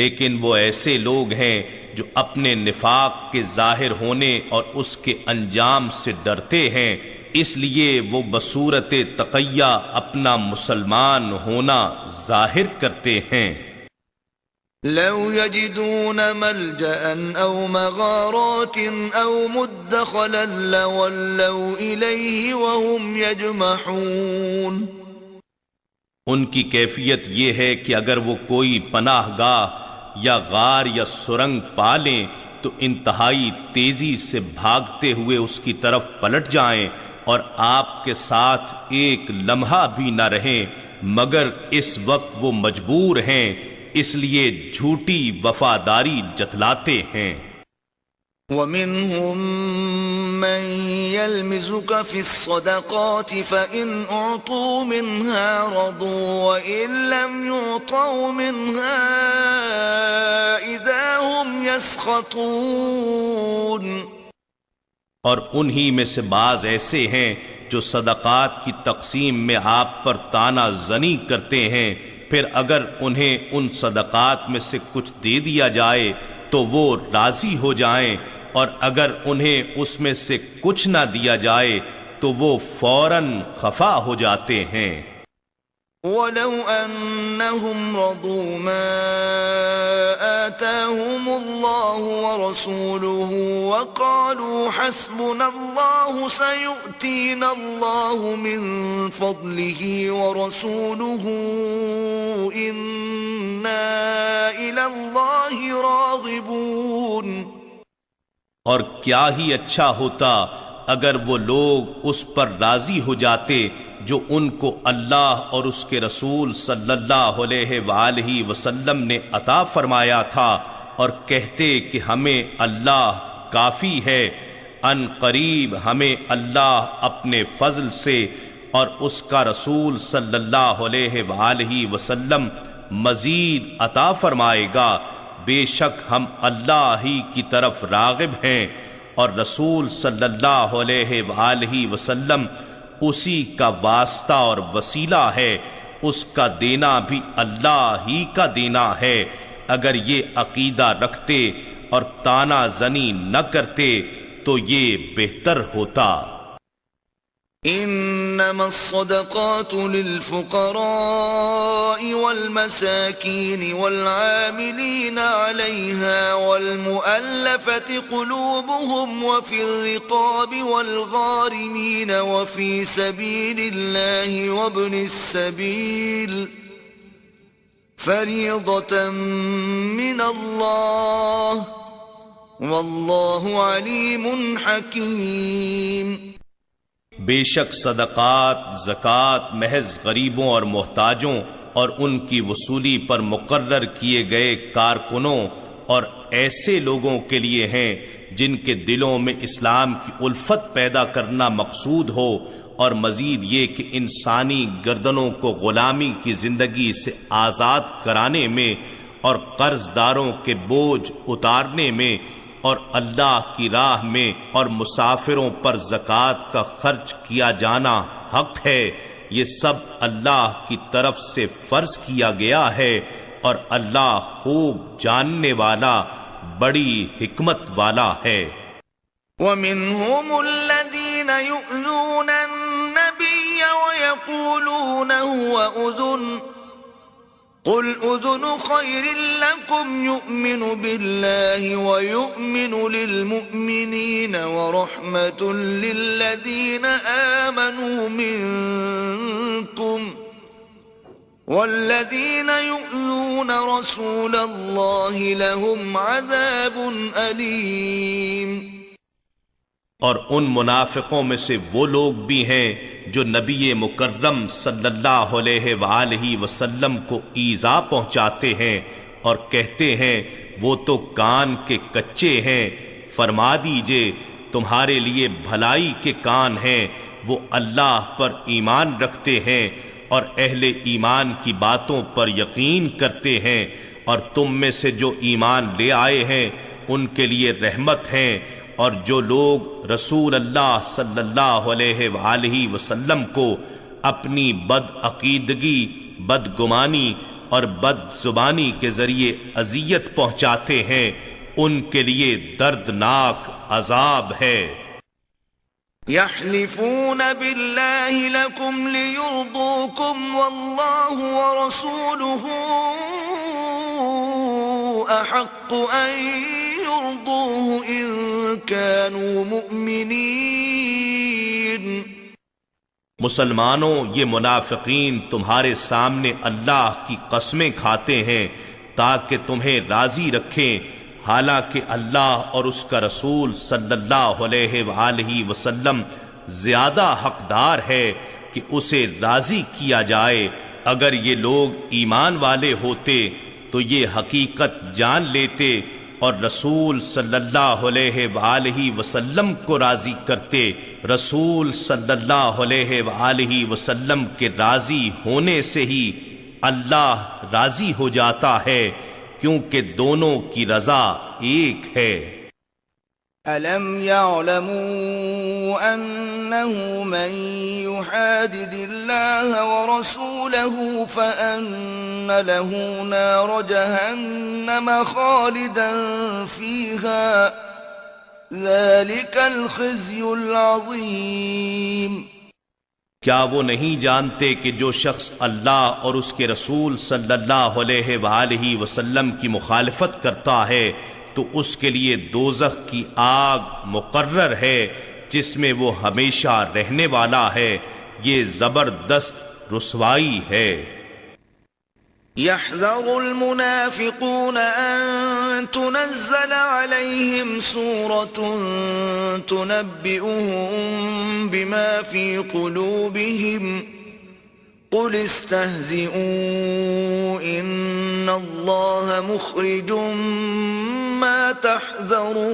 لیکن وہ ایسے لوگ ہیں جو اپنے نفاق کے ظاہر ہونے اور اس کے انجام سے ڈرتے ہیں، اس لیے وہ بصورت تقیہ اپنا مسلمان ہونا ظاہر کرتے ہیں۔ لو يجدون ملجأ أو مغارات أو مدخلا لولوا إليه وهم يجمحون۔ ان کی کیفیت یہ ہے کہ اگر وہ کوئی پناہ گاہ یا غار یا سرنگ پا لیں تو انتہائی تیزی سے بھاگتے ہوئے اس کی طرف پلٹ جائیں اور آپ کے ساتھ ایک لمحہ بھی نہ رہیں مگر اس وقت وہ مجبور ہیں، اس لیے جھوٹی وفاداری جتلاتے ہیں۔ وَمِنْهُمْ مَنْ يَلْمِزُكَ فِي الصَّدَقَاتِ فَإِنْ أُعْطُوا مِنْهَا رَضُوا وَإِنْ لَمْ يُعْطَوْا مِنْهَا إِذَا هُمْ يَسْخَطُونَ۔ اور انہی میں سے بعض ایسے ہیں جو صدقات کی تقسیم میں آپ پر طعنہ زنی کرتے ہیں، پھر اگر انہیں ان صدقات میں سے کچھ دے دیا جائے تو وہ راضی ہو جائیں، اور اگر انہیں اس میں سے کچھ نہ دیا جائے تو وہ فوراً خفا ہو جاتے ہیں۔ وَلَوْ أَنَّهُمْ رَضُوا مَا آتَاهُمُ اللَّهُ وَرَسُولُهُ وَقَالُوا حَسْبُنَا اللَّهُ سَيُؤْتِينَا اللَّهُ مِنْ فَضْلِهِ وَرَسُولُهُ إِنَّا إِلَى اللَّهِ رَاغِبُونَ۔ اور کیا ہی اچھا ہوتا اگر وہ لوگ اس پر راضی ہو جاتے جو ان کو اللہ اور اس کے رسول صلی اللہ علیہ وآلہ وسلم نے عطا فرمایا تھا، اور کہتے کہ ہمیں اللہ کافی ہے، ان قریب ہمیں اللہ اپنے فضل سے اور اس کا رسول صلی اللہ علیہ وآلہ وسلم مزید عطا فرمائے گا، بے شک ہم اللہ ہی کی طرف راغب ہیں، اور رسول صلی اللہ علیہ وآلہ وسلم اسی کا واسطہ اور وسیلہ ہے، اس کا دینا بھی اللہ ہی کا دینا ہے۔ اگر یہ عقیدہ رکھتے اور طعنہ زنی نہ کرتے تو یہ بہتر ہوتا۔ إنما الصدقات للفقراء والمساكين والعاملين عليها والمؤلفة قلوبهم وفي الرقاب والغارمين وفي سبيل الله وابن السبيل فريضة من الله والله عليم حكيم۔ بے شک صدقات زکوٰۃ محض غریبوں اور محتاجوں اور ان کی وصولی پر مقرر کیے گئے کارکنوں اور ایسے لوگوں کے لیے ہیں جن کے دلوں میں اسلام کی الفت پیدا کرنا مقصود ہو، اور مزید یہ کہ انسانی گردنوں کو غلامی کی زندگی سے آزاد کرانے میں اور قرض داروں کے بوجھ اتارنے میں اور اللہ کی راہ میں اور مسافروں پر زکوٰۃ کا خرچ کیا جانا حق ہے۔ یہ سب اللہ کی طرف سے فرض کیا گیا ہے، اور اللہ خوب جاننے والا بڑی حکمت والا ہے۔ وَمِنْهُمُ الَّذِينَ يُؤْذُونَ النَّبِيَّ وَيَقُولُونَ هُوَ أُذُنٌ قُلْ أُذُنُ خَيْرٍ لَكُمْ يُؤْمِنُ بِاللَّهِ وَيُؤْمِنُ لِلْمُؤْمِنِينَ وَرَحْمَةٌ لِلَّذِينَ آمَنُوا مِنْكُمْ وَالَّذِينَ يُؤْذُونَ رَسُولَ اللَّهِ لَهُمْ عَذَابٌ أَلِيمٌ۔ اور ان منافقوں میں سے وہ لوگ بھی ہیں جو نبی مکرم صلی اللہ علیہ وآلہ وسلم کو ایذا پہنچاتے ہیں اور کہتے ہیں وہ تو کان کے کچے ہیں، فرما دیجئے تمہارے لیے بھلائی کے کان ہیں، وہ اللہ پر ایمان رکھتے ہیں اور اہل ایمان کی باتوں پر یقین کرتے ہیں، اور تم میں سے جو ایمان لے آئے ہیں ان کے لیے رحمت ہیں، اور جو لوگ رسول اللہ صلی اللہ علیہ وآلہ وسلم کو اپنی بد عقیدگی، بدگمانی اور بد زبانی کے ذریعے اذیت پہنچاتے ہیں ان کے لیے دردناک عذاب ہے۔ يحلفون بالله لكم ليرضوكم والله ورسوله أحق أن يرضوه إن كانوا مؤمنين۔ مسلمانوں، یہ منافقین تمہارے سامنے اللہ کی قسمیں کھاتے ہیں تاکہ تمہیں راضی رکھیں، حالانکہ اللہ اور اس کا رسول صلی اللہ علیہ وآلہ وسلم زیادہ حقدار ہے کہ اسے راضی کیا جائے۔ اگر یہ لوگ ایمان والے ہوتے تو یہ حقیقت جان لیتے اور رسول صلی اللہ علیہ وآلہ وسلم کو راضی کرتے۔ رسول صلی اللہ علیہ وآلہ وسلم کے راضی ہونے سے ہی اللہ راضی ہو جاتا ہے، کیونکہ دونوں کی رضا ایک ہے۔ أَلَمْ يَعْلَمُوا أَنَّهُ مَنْ يُحَادِدِ اللَّهَ وَرَسُولَهُ فَأَنَّ لَهُ نَارَ جَهَنَّمَ خَالِدًا فِيهَا ذَلِكَ الْخِزْيُ الْعَظِيمُ۔ کیا وہ نہیں جانتے کہ جو شخص اللہ اور اس کے رسول صلی اللہ علیہ وآلہ وسلم کی مخالفت کرتا ہے تو اس کے لیے دوزخ کی آگ مقرر ہے جس میں وہ ہمیشہ رہنے والا ہے، یہ زبردست رسوائی ہے۔ يحذر المنافقون أن تنزل عليهم سورة تنبئهم بما في قلوبهم قل استهزئوا إن الله مخرج ما تحذرون۔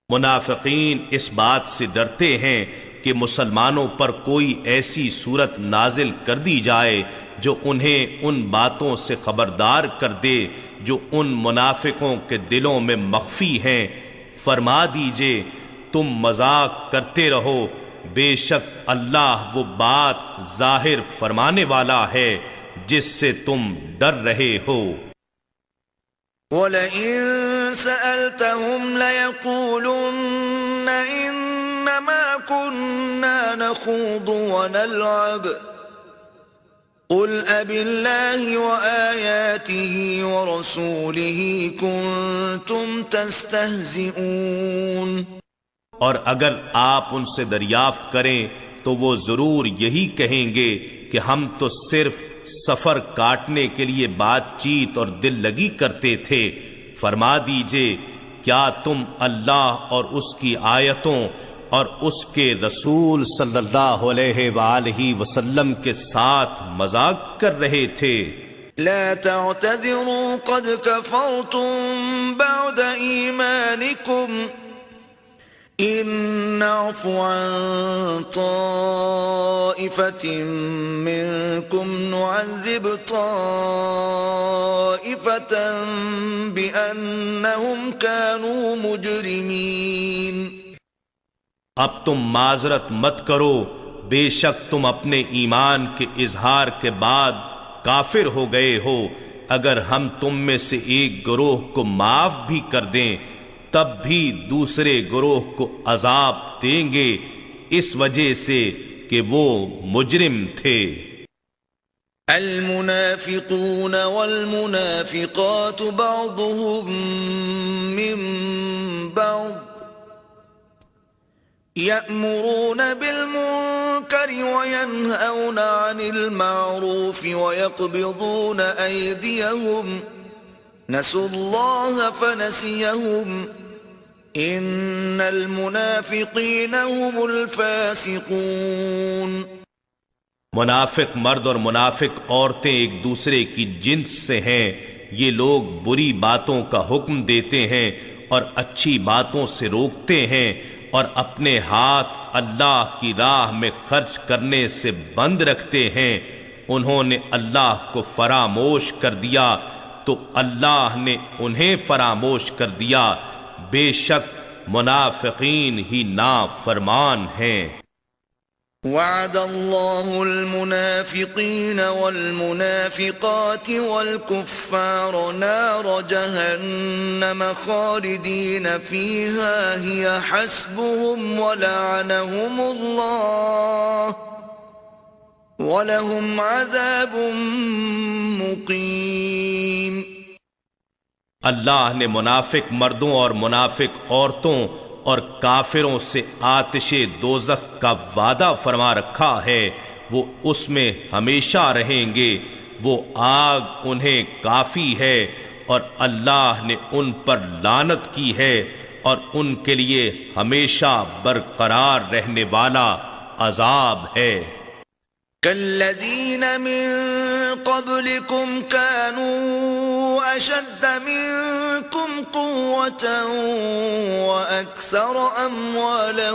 منافقین اس بات سے ڈرتے ہیں کہ مسلمانوں پر کوئی ایسی صورت نازل کر دی جائے جو انہیں ان باتوں سے خبردار کر دے جو ان منافقوں کے دلوں میں مخفی ہیں۔ فرما دیجئے تم مذاق کرتے رہو، بے شک اللہ وہ بات ظاہر فرمانے والا ہے جس سے تم ڈر رہے ہو۔ وَلَئِن سَأَلْتَهُمْ لَيَقُولُنَّ إِنَّمَا كنا نخوض ونلعب قل أبالله وآياته ورسوله كنتم تستهزئون۔ اور اگر آپ ان سے دریافت کریں تو وہ ضرور یہی کہیں گے کہ ہم تو صرف سفر کاٹنے کے لیے بات چیت اور دل لگی کرتے تھے۔ فرما دیجئے کیا تم اللہ اور اس کی آیتوں اور اس کے رسول صلی اللہ علیہ وآلہ وسلم کے ساتھ مذاق کر رہے تھے؟ لا تعتذروا قد كفرتم بعد ایمانکم ان نعف عن طائفة منكم نعذب طائفة بأنهم كانوا مجرمين۔ اب تم معذرت مت کرو، بے شک تم اپنے ایمان کے اظہار کے بعد کافر ہو گئے ہو۔ اگر ہم تم میں سے ایک گروہ کو معاف بھی کر دیں تب بھی دوسرے گروہ کو عذاب دیں گے اس وجہ سے کہ وہ مجرم تھے۔ المنافقون والمنافقات بعضهم من بعض يأمرون بالمنكر وينهون عن المعروف ويقبضون أيديهم نسوا الله فنسيهم ان المنافقین هم الفاسقون۔ منافق مرد اور منافق عورتیں ایک دوسرے کی جنس سے ہیں۔ یہ لوگ بری باتوں کا حکم دیتے ہیں اور اچھی باتوں سے روکتے ہیں اور اپنے ہاتھ اللہ کی راہ میں خرچ کرنے سے بند رکھتے ہیں۔ انہوں نے اللہ کو فراموش کر دیا تو اللہ نے انہیں فراموش کر دیا۔ بے شک منافقین ہی نافرمان ہیں۔ وعد اللہ المنافقین والمنافقات والکفار نار جہنم خالدین فیہا ہی حسبهم ولعنهم اللہ وَلَهُمْ عَذَابٌ مُقِيمٌ۔ اللہ نے منافق مردوں اور منافق عورتوں اور کافروں سے آتش دوزخ کا وعدہ فرما رکھا ہے، وہ اس میں ہمیشہ رہیں گے، وہ آگ انہیں کافی ہے، اور اللہ نے ان پر لعنت کی ہے اور ان کے لیے ہمیشہ برقرار رہنے والا عذاب ہے۔ كالذين من قبلكم كانوا أشد منكم قوة وأكثر أموالا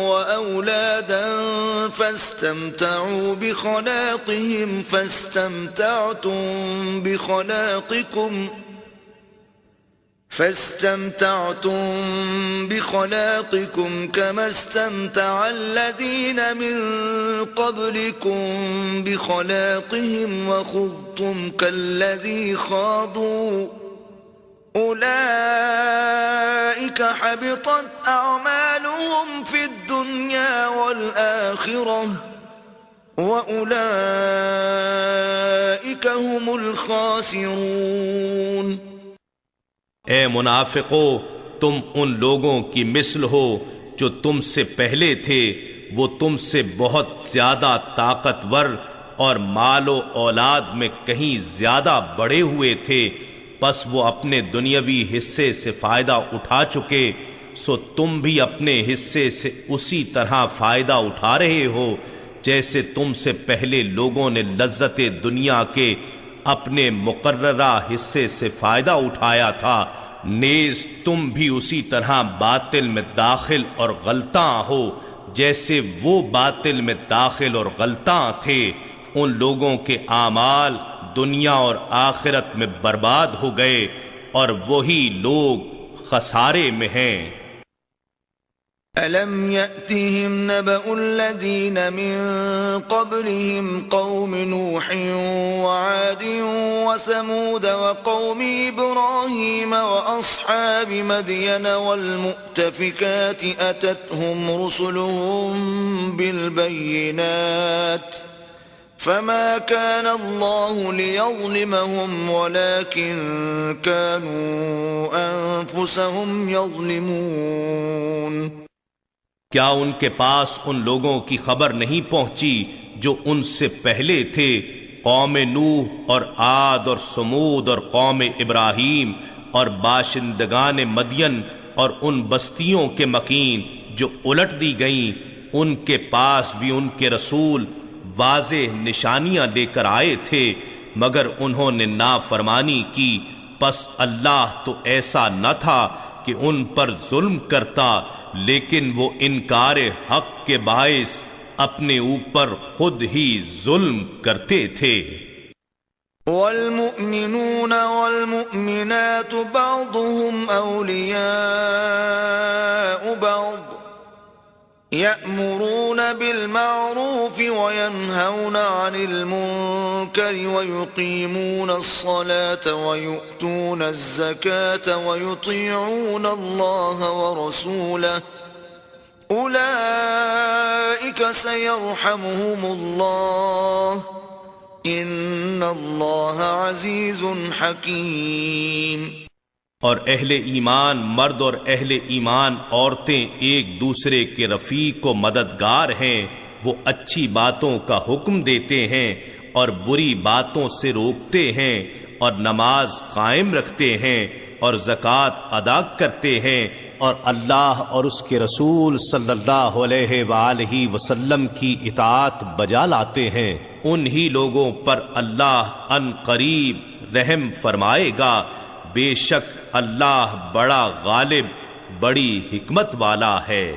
وأولادا فاستمتعوا بخلاقكم كما استمتع الذين من قبلكم بخلاقهم وخضتم كالذي خاضوا أولئك حبطت أعمالهم في الدنيا والآخرة وأولئك هم الخاسرون۔ اے منافقو، تم ان لوگوں کی مثل ہو جو تم سے پہلے تھے، وہ تم سے بہت زیادہ طاقتور اور مال و اولاد میں کہیں زیادہ بڑے ہوئے تھے، پس وہ اپنے دنیاوی حصے سے فائدہ اٹھا چکے، سو تم بھی اپنے حصے سے اسی طرح فائدہ اٹھا رہے ہو جیسے تم سے پہلے لوگوں نے لذت دنیا کے اپنے مقررہ حصے سے فائدہ اٹھایا تھا، نیز تم بھی اسی طرح باطل میں داخل اور غلطاں ہو جیسے وہ باطل میں داخل اور غلطاں تھے۔ ان لوگوں کے اعمال دنیا اور آخرت میں برباد ہو گئے اور وہی لوگ خسارے میں ہیں۔ ألم يأتهم نبأ الذين من قبلهم قوم نوح وعاد وثمود وقوم إبراهيم وأصحاب مدين والمؤتفكات أتتهم رسلهم بالبينات فما كان الله ليظلمهم ولكن كانوا أنفسهم يظلمون کیا ان کے پاس ان لوگوں کی خبر نہیں پہنچی جو ان سے پہلے تھے، قوم نوح اور عاد اور سمود اور قوم ابراہیم اور باشندگان مدین اور ان بستیوں کے مکین جو الٹ دی گئیں، ان کے پاس بھی ان کے رسول واضح نشانیاں لے کر آئے تھے، مگر انہوں نے نافرمانی کی، پس اللہ تو ایسا نہ تھا کہ ان پر ظلم کرتا، لیکن وہ انکار حق کے باعث اپنے اوپر خود ہی ظلم کرتے تھے۔ والمؤمنون والمؤمنات بعضهم أولياء بعض يأمرون بالمعروف وينهون عن المنكر ويقيمون الصلاة ويؤتون الزكاة ويطيعون الله ورسوله أولئك سيرحمهم الله إن الله عزيز حكيم۔ اور اہل ایمان مرد اور اہل ایمان عورتیں ایک دوسرے کے رفیق و مددگار ہیں، وہ اچھی باتوں کا حکم دیتے ہیں اور بری باتوں سے روکتے ہیں اور نماز قائم رکھتے ہیں اور زکوٰۃ ادا کرتے ہیں اور اللہ اور اس کے رسول صلی اللہ علیہ وآلہ وسلم کی اطاعت بجا لاتے ہیں، انہی لوگوں پر اللہ ان قریب رحم فرمائے گا، بے شک اللہ بڑا غالب بڑی حکمت والا ہے۔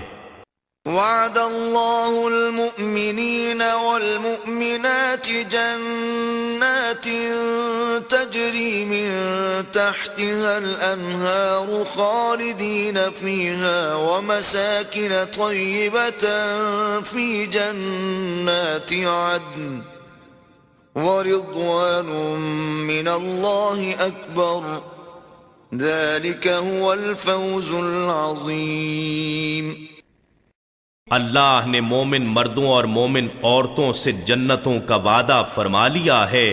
وعد الله المؤمنين والمؤمنات جنات تجري من تحتها الأنهار خالدين فيها ومساكن طيبة في جنات عدن ورضوان من الله أكبر ذلك هو الفوز العظيم۔ اللہ نے مومن مردوں اور مومن عورتوں سے جنتوں کا وعدہ فرما لیا ہے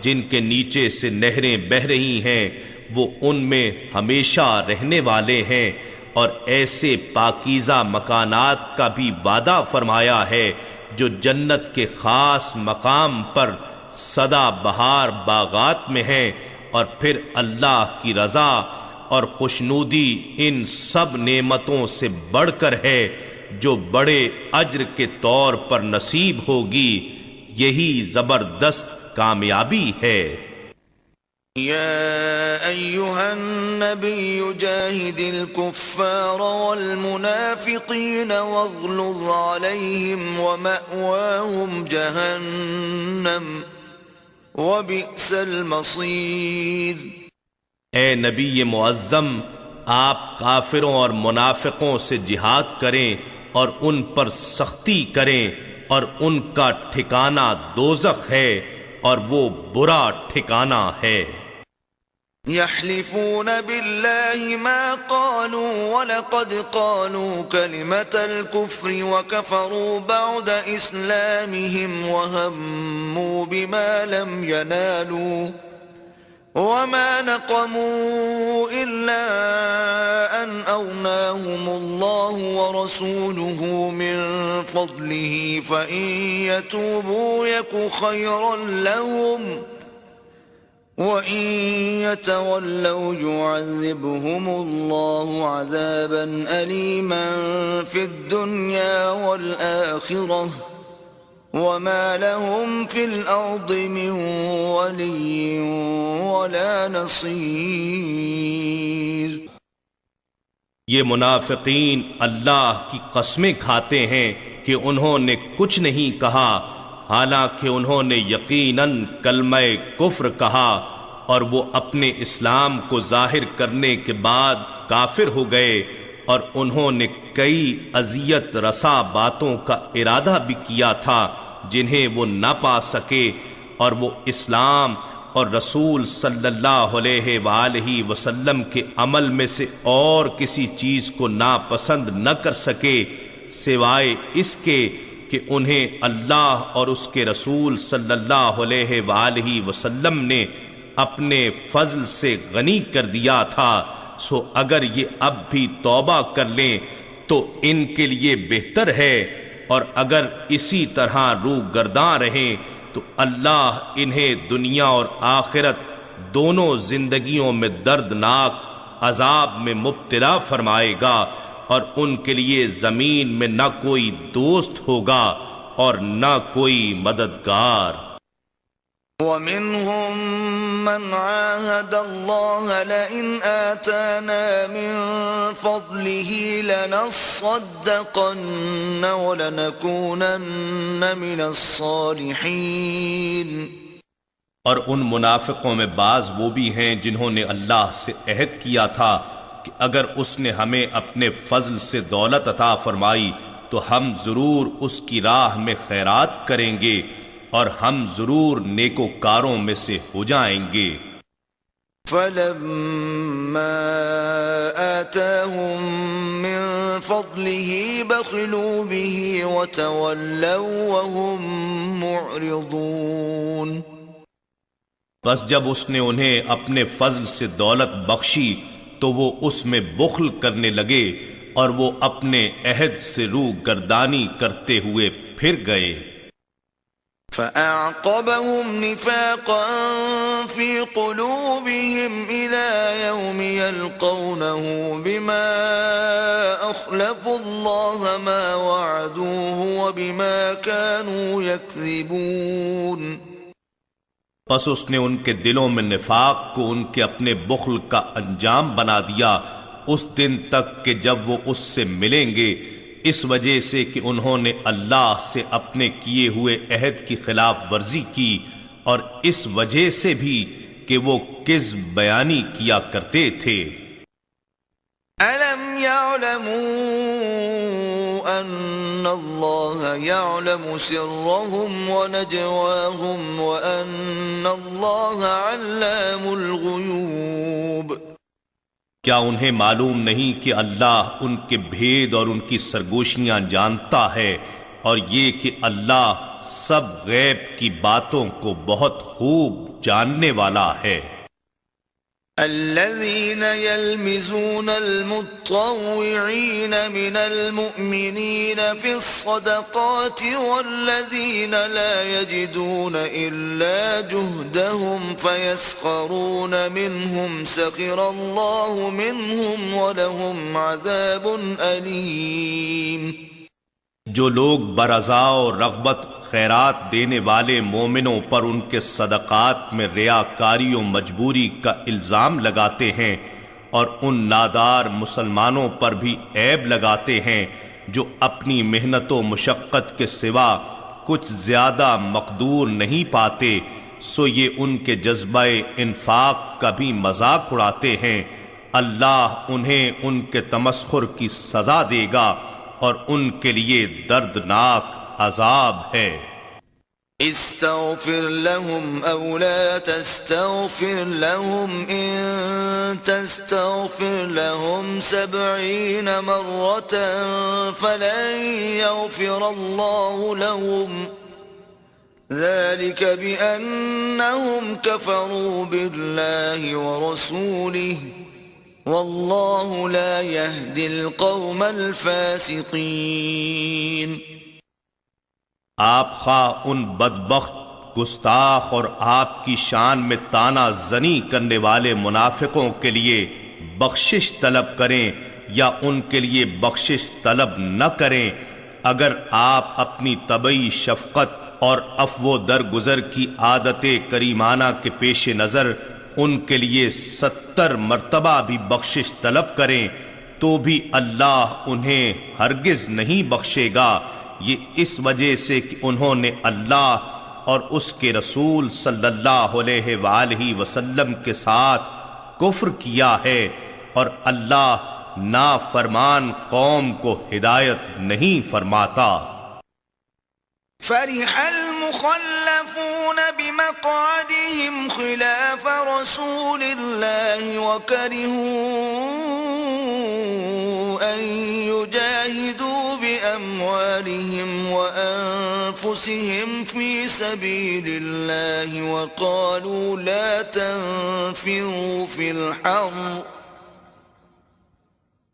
جن کے نیچے سے نہریں بہہ رہی ہیں، وہ ان میں ہمیشہ رہنے والے ہیں، اور ایسے پاکیزہ مکانات کا بھی وعدہ فرمایا ہے جو جنت کے خاص مقام پر سدا بہار باغات میں ہیں، اور پھر اللہ کی رضا اور خوشنودی ان سب نعمتوں سے بڑھ کر ہے جو بڑے اجر کے طور پر نصیب ہوگی، یہی زبردست کامیابی ہے۔ یا ایہا النبی جاہد الکفار والمنافقین واغلظ علیہم ومأواہم جہنم وبئس المصیر۔ اے نبی معظم، آپ کافروں اور منافقوں سے جہاد کریں اور ان پر سختی کریں، اور ان کا ٹھکانہ دوزخ ہے اور وہ برا ٹھکانہ ہے۔ يحلفون بالله ما قالوا ولقد قالوا كلمة الكفر وكفروا بعد إسلامهم وهموا بما لم ينالوا وما نقموا إلا أن أغناهم الله ورسوله من فضله فإن يتوبوا يك خيرا لهم وَإِن يَتَوَلَّوْا يُعَذِّبْهُمُ اللَّهُ عَذَابًا أَلِيمًا فِي الدُّنْيَا وَالْآخِرَةِ وَمَا لَهُمْ فِي الْأَرْضِ مِنْ وَلِيٍّ وَلَا نَصِيرٍ۔ یہ منافقین اللہ کی قسمیں کھاتے ہیں کہ انہوں نے کچھ نہیں کہا، حالانکہ انہوں نے یقیناً کلمہ کفر کہا، اور وہ اپنے اسلام کو ظاہر کرنے کے بعد کافر ہو گئے، اور انہوں نے کئی اذیت رسا باتوں کا ارادہ بھی کیا تھا جنہیں وہ نہ پا سکے، اور وہ اسلام اور رسول صلی اللہ علیہ وآلہ وسلم کے عمل میں سے اور کسی چیز کو ناپسند نہ کر سکے سوائے اس کے کہ انہیں اللہ اور اس کے رسول صلی اللہ علیہ وآلہ وسلم نے اپنے فضل سے غنی کر دیا تھا۔ سو اگر یہ اب بھی توبہ کر لیں تو ان کے لیے بہتر ہے، اور اگر اسی طرح روح گرداں رہیں تو اللہ انہیں دنیا اور آخرت دونوں زندگیوں میں دردناک عذاب میں مبتلا فرمائے گا، اور ان کے لیے زمین میں نہ کوئی دوست ہوگا اور نہ کوئی مددگار۔ وَمِنْهُمْ مَنْ عَاهَدَ اللَّهَ لَئِنْ آتَانَا مِنْ فَضْلِهِ لَنَصَّدَّقَنَّ وَلَنَكُونَنَّ مِنَ الصَّالِحِينَ۔ اور ان منافقوں میں بعض وہ بھی ہیں جنہوں نے اللہ سے عہد کیا تھا کہ اگر اس نے ہمیں اپنے فضل سے دولت عطا فرمائی تو ہم ضرور اس کی راہ میں خیرات کریں گے، اور ہم ضرور نیکوکاروں میں سے ہو جائیں گے۔ فَلَمَّا آتَاهُم مِّن فَضْلِهِ بَخِلُوا بِهِ وَتَوَلَّوْا وَهُم مُّعْرِضُونَ۔ بس جب اس نے انہیں اپنے فضل سے دولت بخشی تو وہ اس میں بخل کرنے لگے، اور وہ اپنے عہد سے روح گردانی کرتے ہوئے پھر گئے۔ فَأَعْقَبَهُمْ نِفَاقًا فِي قُلُوبِهِمْ إِلَى يَوْمِ يَلْقَوْنَهُ بِمَا أَخْلَفُوا اللَّهَ مَا وَعَدُوهُ وَبِمَا كَانُوا يَكْذِبُونَ۔ پس اس نے ان کے دلوں میں نفاق کو ان کے اپنے بخل کا انجام بنا دیا اس دن تک کہ جب وہ اس سے ملیں گے، اس وجہ سے کہ انہوں نے اللہ سے اپنے کیے ہوئے عہد کی خلاف ورزی کی، اور اس وجہ سے بھی کہ وہ کذب بیانی کیا کرتے تھے۔ أَلَمْ يَعْلَمُوا أَنَّ اللَّهَ يَعْلَمُ سِرَّهُمْ وَنَجْوَاهُمْ وَأَنَّ اللَّهَ عَلَّامُ الْغُيُوبِ۔ کیا انہیں معلوم نہیں کہ اللہ ان کے بھید اور ان کی سرگوشیاں جانتا ہے، اور یہ کہ اللہ سب غیب کی باتوں کو بہت خوب جاننے والا ہے۔ الذين يلمزون المطوعين من المؤمنين في الصدقات والذين لا يجدون إلا جهدهم فيسخرون منهم سخر الله منهم ولهم عذاب أليم۔ جو لوگ برضا و رغبت خیرات دینے والے مومنوں پر ان کے صدقات میں ریاکاری و مجبوری کا الزام لگاتے ہیں، اور ان نادار مسلمانوں پر بھی عیب لگاتے ہیں جو اپنی محنت و مشقت کے سوا کچھ زیادہ مقدور نہیں پاتے، سو یہ ان کے جذبہ انفاق کا بھی مذاق اڑاتے ہیں، اللہ انہیں ان کے تمسخر کی سزا دے گا، اور ان کے لیے دردناک عذاب ہے۔ استغفر لهم او لا تستغفر لهم ان تستغفر لهم 70 مرة فلن يغفر الله لهم ذلك بأنهم كفروا بالله ورسوله واللہ لا يهدي القوم الفاسقین۔ آپ خواہ ان بدبخت گستاخ اور آپ کی شان میں طعنہ زنی کرنے والے منافقوں کے لیے بخشش طلب کریں یا ان کے لیے بخشش طلب نہ کریں، اگر آپ اپنی طبعی شفقت اور عفو و درگزر کی عادت کریمانہ کے پیش نظر ان کے لیے 70 مرتبہ بھی بخشش طلب کریں تو بھی اللہ انہیں ہرگز نہیں بخشے گا، یہ اس وجہ سے کہ انہوں نے اللہ اور اس کے رسول صلی اللہ علیہ وآلہ وسلم کے ساتھ کفر کیا ہے، اور اللہ نافرمان قوم کو ہدایت نہیں فرماتا۔ فرح المخلفون بمقعدهم خلاف رسول الله وكرهوا أن يجاهدوا بأموالهم وأنفسهم في سبيل الله وقالوا لا تنفروا في الحر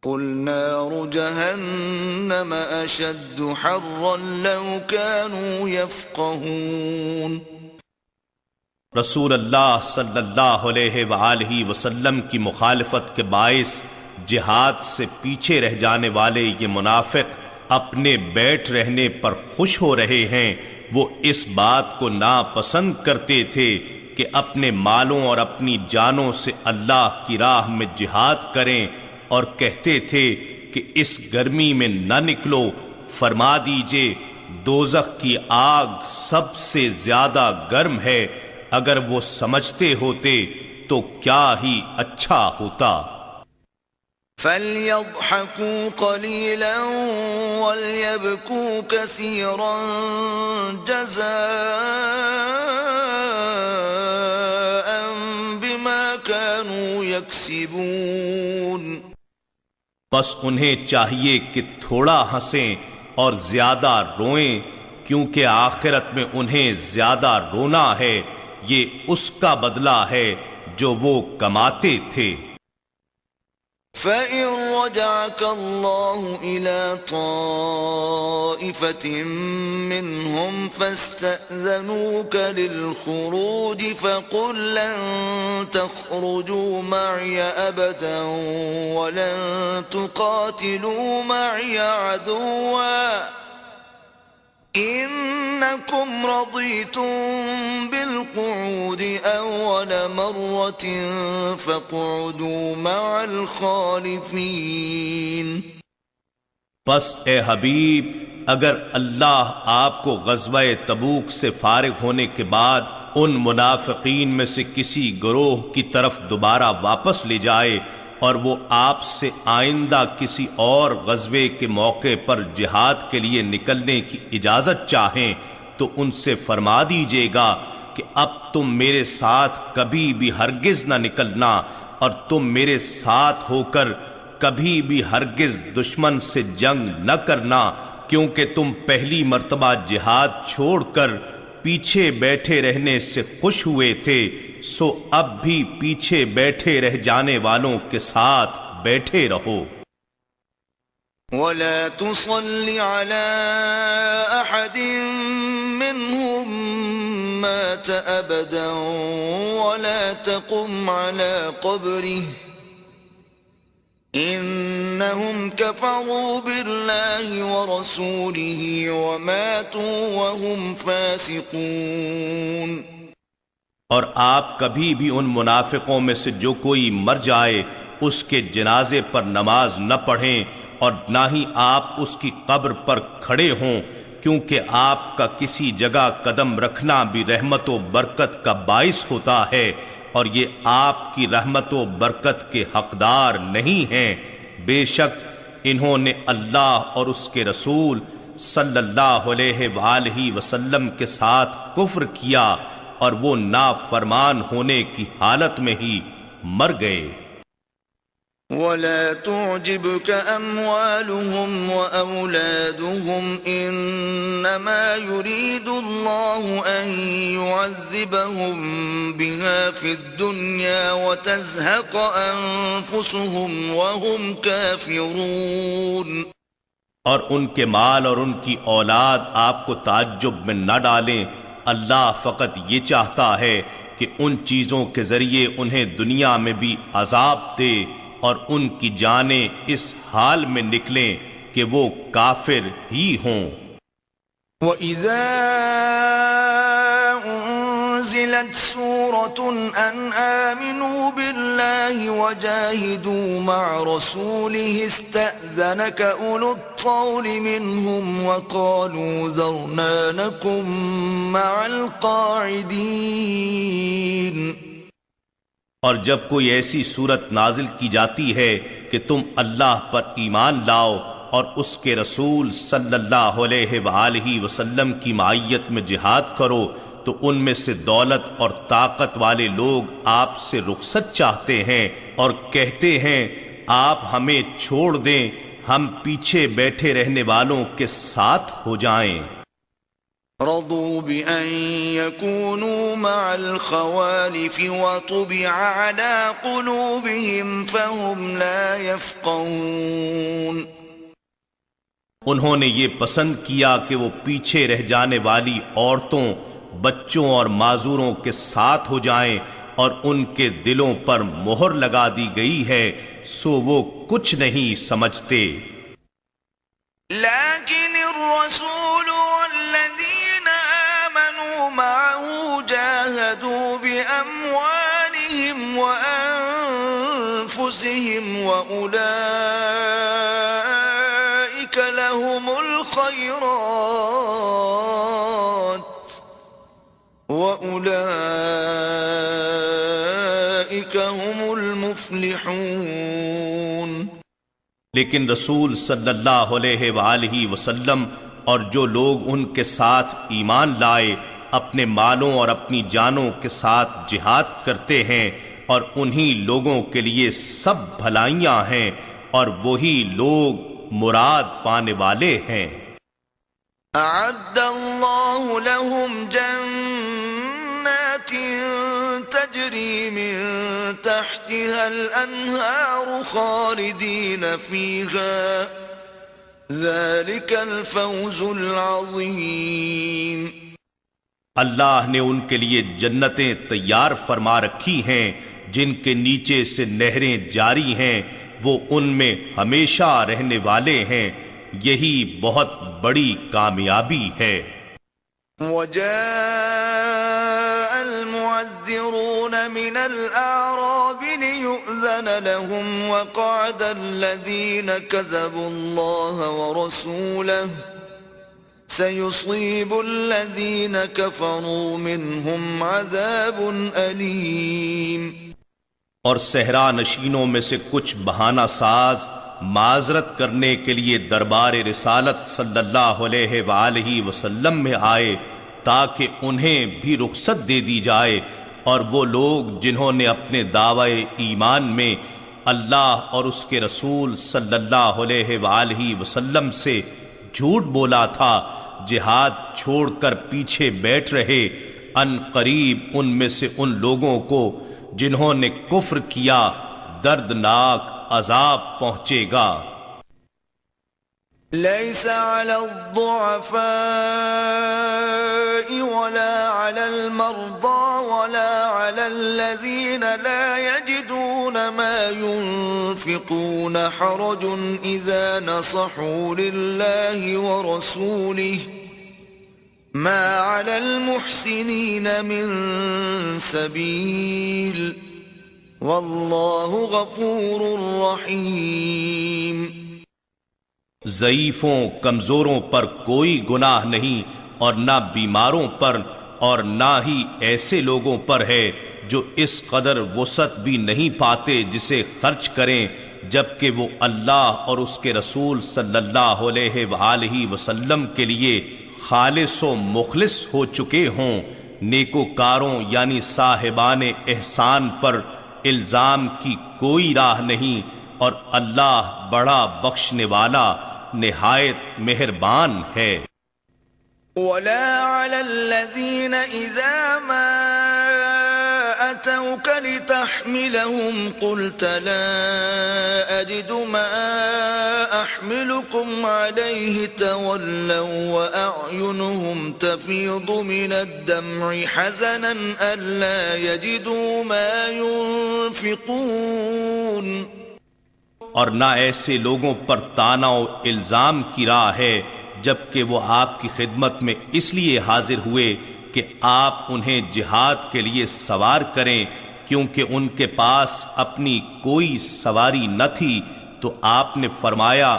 قل نار جهنم أشد حرا لو كانوا يفقهون۔ رسول اللہ صلی اللہ علیہ وآلہ وسلم کی مخالفت کے باعث جہاد سے پیچھے رہ جانے والے یہ منافق اپنے بیٹھ رہنے پر خوش ہو رہے ہیں۔ وہ اس بات کو ناپسند کرتے تھے کہ اپنے مالوں اور اپنی جانوں سے اللہ کی راہ میں جہاد کریں، اور کہتے تھے کہ اس گرمی میں نہ نکلو۔ فرما دیجئے دوزخ کی آگ سب سے زیادہ گرم ہے، اگر وہ سمجھتے ہوتے تو کیا ہی اچھا ہوتا۔ فَلْيَضْحَكُوا قَلِيلًا وَلْيَبْكُوا كَثِيرًا جَزَاءً بِمَا كَانُوا يَكْسِبُونَ۔ بس انہیں چاہیے کہ تھوڑا ہنسیں اور زیادہ روئیں، کیونکہ آخرت میں انہیں زیادہ رونا ہے، یہ اس کا بدلہ ہے جو وہ کماتے تھے۔ فَإِن رَّجَعَكَ اللَّهُ إِلَىٰ طَائِفَةٍ مِّنْهُمْ فَاسْتَأْذَنُوكَ لِلْخُرُوجِ فَقُل لَّن تَخْرُجُوا مَعِيَ أَبَدًا وَلَن تُقَاتِلُوا مَعِيَ عَدُوًّا إِنَّكُمْ رَضِيتُم بِالْقُعُودِ أَوَّلَ مَرَّةٍ فَاقْعُدُوا مَعَ الْخَالِفِينَ۔ بس اے حبیب، اگر اللہ آپ کو غزوہ تبوک سے فارغ ہونے کے بعد ان منافقین میں سے کسی گروہ کی طرف دوبارہ واپس لے جائے اور وہ آپ سے آئندہ کسی اور غزوے کے موقع پر جہاد کے لیے نکلنے کی اجازت چاہیں تو ان سے فرما دیجیے گا کہ اب تم میرے ساتھ کبھی بھی ہرگز نہ نکلنا، اور تم میرے ساتھ ہو کر کبھی بھی ہرگز دشمن سے جنگ نہ کرنا، کیونکہ تم پہلی مرتبہ جہاد چھوڑ کر پیچھے بیٹھے رہنے سے خوش ہوئے تھے، سو اب بھی پیچھے بیٹھے رہ جانے والوں کے ساتھ بیٹھے رہو۔ وَلَا تُصَلِّ عَلَىٰ أَحَدٍ مِّنْهُم مَّاتَ أَبَدًا وَلَا تَقُمْ عَلَىٰ قَبْرِهِ إِنَّهُمْ كَفَرُوا بِاللَّهِ وَرَسُولِهِ وَمَاتُوا وَهُمْ فَاسِقُونَ۔ اور آپ کبھی بھی ان منافقوں میں سے جو کوئی مر جائے اس کے جنازے پر نماز نہ پڑھیں، اور نہ ہی آپ اس کی قبر پر کھڑے ہوں، کیونکہ آپ کا کسی جگہ قدم رکھنا بھی رحمت و برکت کا باعث ہوتا ہے، اور یہ آپ کی رحمت و برکت کے حقدار نہیں ہیں۔ بے شک انہوں نے اللہ اور اس کے رسول صلی اللہ علیہ وآلہ وسلم کے ساتھ کفر کیا، اور وہ نافرمان ہونے کی حالت میں ہی مر گئے۔ وَلَا تُعْجِبْكَ أَمْوَالُهُمْ وَأَوْلَادُهُمْ إِنَّمَا يُرِيدُ اللَّهُ أَن يُعَذِّبَهُم بِهَا فِي الدُّنْيَا وَتَزْهَقَ أَنفُسُهُمْ وَهُمْ كَافِرُونَ۔ اور ان کے مال اور ان کی اولاد آپ کو تعجب میں نہ ڈالیں، اللہ فقط یہ چاہتا ہے کہ ان چیزوں کے ذریعے انہیں دنیا میں بھی عذاب دے، اور ان کی جانیں اس حال میں نکلیں کہ وہ کافر ہی ہوں۔ وَإِذَا أُنزِلَتْ سُورَةٌ أَنْ آمِنُوا بِاللَّهِ وَجَاهِدُوا مَعَ رَسُولِهِ اسْتَأْذَنَكَ أُولُو الطَّوْلِ مِنْهُمْ وَقَالُوا ذَرْنَا نَكُن مَّعَ الْقَاعِدِينَ۔ اور جب کوئی ایسی صورت نازل کی جاتی ہے کہ تم اللہ پر ایمان لاؤ اور اس کے رسول صلی اللہ علیہ وآلہ وسلم کی معیت میں جہاد کرو، تو ان میں سے دولت اور طاقت والے لوگ آپ سے رخصت چاہتے ہیں اور کہتے ہیں آپ ہمیں چھوڑ دیں، ہم پیچھے بیٹھے رہنے والوں کے ساتھ ہو جائیں۔ رضوا بأن يكونوا مع الخوالف وطبع على قلوبهم فهم لا يفقهون۔ انہوں نے یہ پسند کیا کہ وہ پیچھے رہ جانے والی عورتوں، بچوں اور معذوروں کے ساتھ ہو جائیں، اور ان کے دلوں پر مہر لگا دی گئی ہے، سو وہ کچھ نہیں سمجھتے۔ لیکن الرسول والذین آمنوا معه جاہدوا بأموالهم وأنفسهم وأولئک لهم الخیرات وأولئک هم المفلحون۔ لیکن رسول صلی اللہ علیہ وآلہ وسلم اور جو لوگ ان کے ساتھ ایمان لائے اپنے مالوں اور اپنی جانوں کے ساتھ جہاد کرتے ہیں، اور انہی لوگوں کے لیے سب بھلائیاں ہیں، اور وہی لوگ مراد پانے والے ہیں۔ اعد اللہ لهم جنات تجری من تحتها الانہار خالدین فیہا ذلک الفوز العظیم۔ اللہ نے ان کے لیے جنتیں تیار فرما رکھی ہیں جن کے نیچے سے نہریں جاری ہیں، وہ ان میں ہمیشہ رہنے والے ہیں، یہی بہت بڑی کامیابی ہے۔ وجاء المعذرون من الأعراب ليؤذن لهم وقعد الذين كذبوا الله ورسوله سيصيب الذين كفروا منهم عذاب أليم۔ اور صحرا نشینوں میں سے کچھ بہانہ ساز معذرت کرنے کے لیے دربار رسالت صلی اللہ علیہ وآلہ وسلم میں آئے تاکہ انہیں بھی رخصت دے دی جائے، اور وہ لوگ جنہوں نے اپنے دعوی ایمان میں اللہ اور اس کے رسول صلی اللہ علیہ وآلہ وسلم سے جھوٹ بولا تھا، جہاد چھوڑ کر پیچھے بیٹھ رہے، ان قریب ان میں سے ان لوگوں کو جنہوں نے کفر کیا دردناک عذاب پہنچے گا۔ ليس على الضعفاء ولا على المرضى ولا على الذين لا يجدون ما ينفقون حرج إذا نصحوا لله ورسوله ما على المحسنين من سبيل والله غفور رحيم۔ ضعیفوں کمزوروں پر کوئی گناہ نہیں، اور نہ بیماروں پر، اور نہ ہی ایسے لوگوں پر ہے جو اس قدر وسعت بھی نہیں پاتے جسے خرچ کریں، جبکہ وہ اللہ اور اس کے رسول صلی اللہ علیہ وآلہ وسلم کے لیے خالص و مخلص ہو چکے ہوں۔ نیکوکاروں یعنی صاحبان احسان پر الزام کی کوئی راہ نہیں، اور اللہ بڑا بخشنے والا نہایت مہربان ہے۔ ولا على الذين إذا ما أتوك لتحملهم قلت لا أجد ما أحملكم عليه تولوا وأعينهم تفيض من الدمع حزنا ألا يجدوا ما ينفقون۔ اور نہ ایسے لوگوں پر طعنہ و الزام کی راہ ہے جبکہ وہ آپ کی خدمت میں اس لیے حاضر ہوئے کہ آپ انہیں جہاد کے لیے سوار کریں، کیونکہ ان کے پاس اپنی کوئی سواری نہ تھی، تو آپ نے فرمایا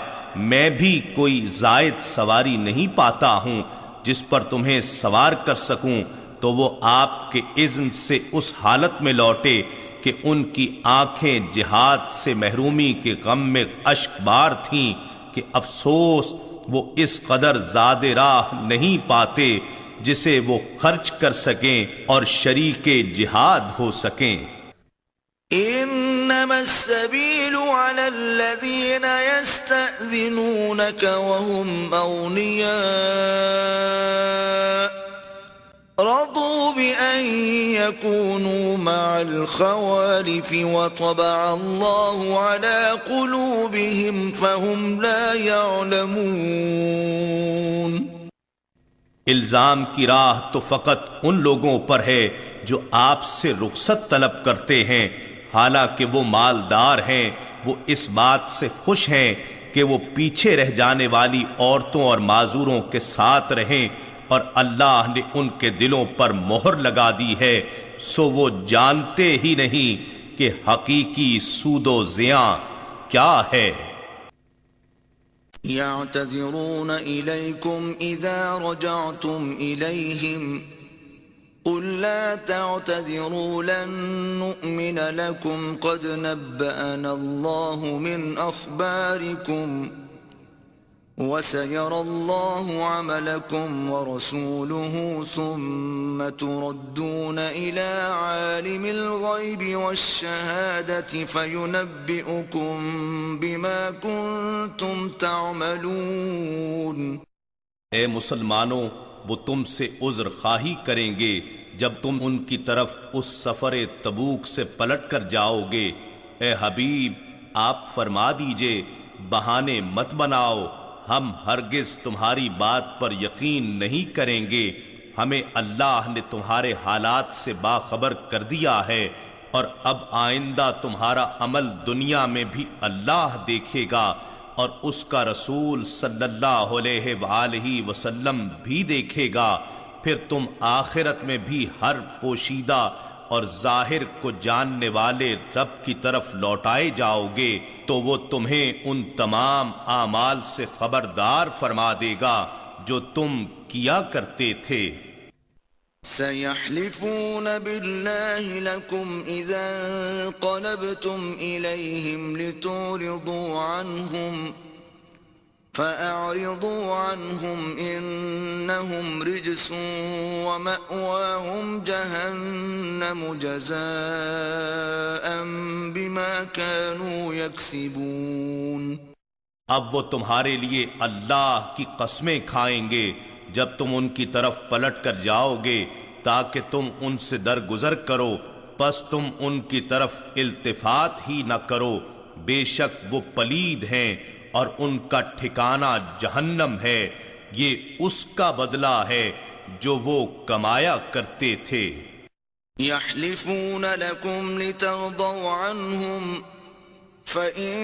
میں بھی کوئی زائد سواری نہیں پاتا ہوں جس پر تمہیں سوار کر سکوں، تو وہ آپ کے اذن سے اس حالت میں لوٹے کہ ان کی آنکھیں جہاد سے محرومی کے غم میں اشک بار تھیں کہ افسوس وہ اس قدر زاد راہ نہیں پاتے جسے وہ خرچ کر سکیں اور شریک جہاد ہو سکیں۔ انما السبيل على الذين يستأذنونك وهم اغنياء رضوا بأن يكونوا مع الخوالف وطبع الله على قلوبهم فهم لا يعلمون۔ الزام کی راہ تو فقط ان لوگوں پر ہے جو آپ سے رخصت طلب کرتے ہیں، حالانکہ وہ مالدار ہیں، وہ اس بات سے خوش ہیں کہ وہ پیچھے رہ جانے والی عورتوں اور معذوروں کے ساتھ رہیں، اور اللہ نے ان کے دلوں پر مہر لگا دی ہے، سو وہ جانتے ہی نہیں کہ حقیقی سود و زیاں کیا ہے۔ يعتذرون إليكم إذا رجعتم إليهم قل لا تعتذروا لن نؤمن لكم قد نبأنا الله من أخباركم وسيرى الله عملكم ورسوله ثم تردون إلى عالم الغيب والشهادة فينبئكم بما كنتم تعملون۔ اے مسلمانوں، وہ تم سے عذر خواہی کریں گے جب تم ان کی طرف اس سفر تبوک سے پلٹ کر جاؤ گے۔ اے حبیب، آپ فرما دیجئے بہانے مت بناؤ، ہم ہرگز تمہاری بات پر یقین نہیں کریں گے، ہمیں اللہ نے تمہارے حالات سے باخبر کر دیا ہے، اور اب آئندہ تمہارا عمل دنیا میں بھی اللہ دیکھے گا اور اس کا رسول صلی اللہ علیہ وآلہ وسلم بھی دیکھے گا، پھر تم آخرت میں بھی ہر پوشیدہ اور ظاہر کو جاننے والے رب کی طرف لوٹائے جاؤ گے، تو وہ تمہیں ان تمام اعمال سے خبردار فرما دے گا جو تم کیا کرتے تھے۔ سيحلفون بالله لكم إذا انقلبتم إليهم لتعرضوا عنهم فأعرضوا عنهم إنهم رجس ومأواهم جهنم جزاء بما كانوا يكسبون۔ اب وہ تمہارے لیے اللہ کی قسمیں کھائیں گے جب تم ان کی طرف پلٹ کر جاؤ گے تاکہ تم ان سے درگزر کرو، پس تم ان کی طرف التفات ہی نہ کرو، بے شک وہ پلید ہیں اور ان کا ٹھکانہ جہنم ہے، یہ اس کا بدلہ ہے جو وہ کمایا کرتے تھے۔ يحلفون لكم لترضوا عنهم فَإِن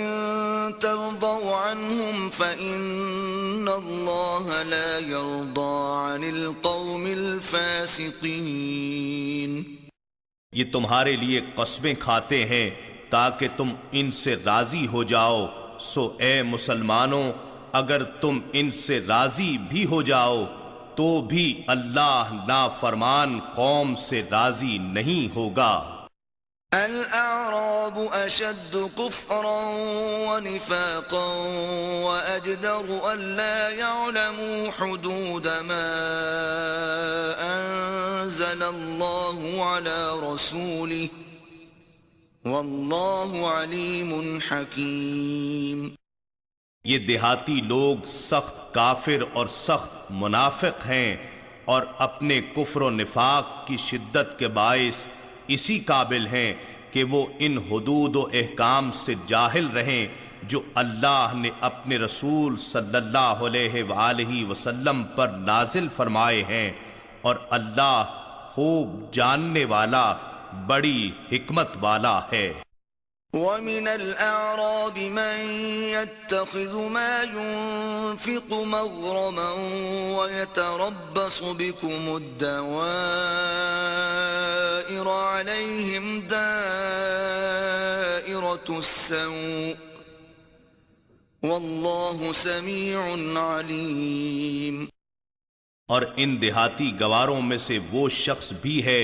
تَرْضَوْا عَنْهُمْ فَإِنَّ اللَّهَ لَا يَرْضَى عَنِ الْقَوْمِ الْفَاسِقِينَ۔ یہ تمہارے لیے قسمیں کھاتے ہیں تاکہ تم ان سے راضی ہو جاؤ، سو اے مسلمانوں اگر تم ان سے راضی بھی ہو جاؤ تو بھی اللہ نافرمان قوم سے راضی نہیں ہوگا۔ الأعراب أشد كفرا ونفاقا وأجدر ألا يعلموا حدود ما أنزل الله على رسوله والله عليم حكيم۔ یہ دیہاتی لوگ سخت کافر اور سخت منافق ہیں اور اپنے کفر و نفاق کی شدت کے باعث اسی قابل ہیں کہ وہ ان حدود و احکام سے جاہل رہیں جو اللہ نے اپنے رسول صلی اللہ علیہ وآلہ وسلم پر نازل فرمائے ہیں، اور اللہ خوب جاننے والا بڑی حکمت والا ہے۔ وَمِنَ الْأَعْرَابِ مَن يَتَّخِذُ مَا يُنفِقُ مَغْرَمًا وَيَتَرَبَّصُ بِكُمُ الدَّوَائِرَ عَلَيْهِمْ دَائِرَةُ السَّوْءِ وَاللَّهُ سَمِيعٌ عَلِيمٌ۔ اور ان دیہاتی گواروں میں سے وہ شخص بھی ہے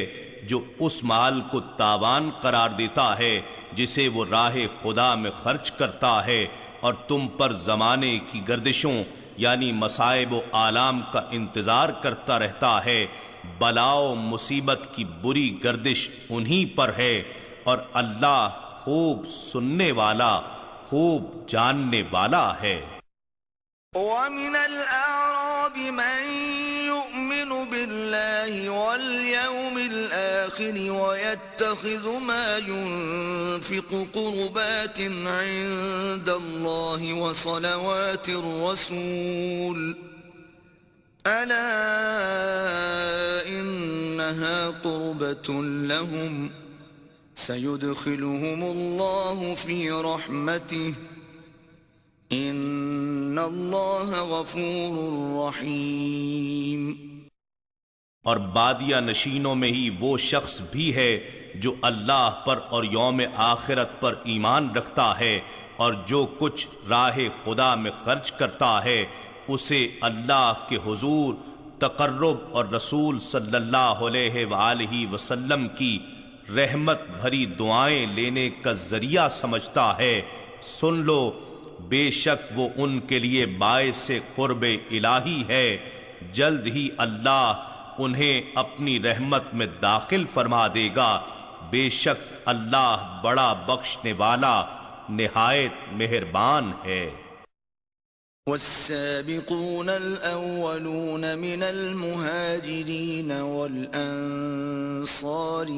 جو اس مال کو تاوان قرار دیتا ہے جسے وہ راہ خدا میں خرچ کرتا ہے، اور تم پر زمانے کی گردشوں یعنی مصائب و آلام کا انتظار کرتا رہتا ہے۔ بلا و مصیبت کی بری گردش انہی پر ہے، اور اللہ خوب سننے والا، خوب جاننے والا ہے۔ ومن الأعراب من يؤمن بالله واليوم الآخر ويتخذ ما ينفق قربات عند الله وصلوات الرسول ألا إنها قربة لهم سيدخلهم الله في رحمته ان اللہ غفور رحیم۔ اور بادیہ نشینوں میں ہی وہ شخص بھی ہے جو اللہ پر اور یوم آخرت پر ایمان رکھتا ہے، اور جو کچھ راہ خدا میں خرچ کرتا ہے اسے اللہ کے حضور تقرب اور رسول صلی اللہ علیہ وآلہ وسلم کی رحمت بھری دعائیں لینے کا ذریعہ سمجھتا ہے۔ سن لو، بے شک وہ ان کے لیے باعث قرب الہی ہے، جلد ہی اللہ انہیں اپنی رحمت میں داخل فرما دے گا، بے شک اللہ بڑا بخشنے والا نہایت مہربان ہے۔ والسابقون الأولون من المهاجرين والأنصار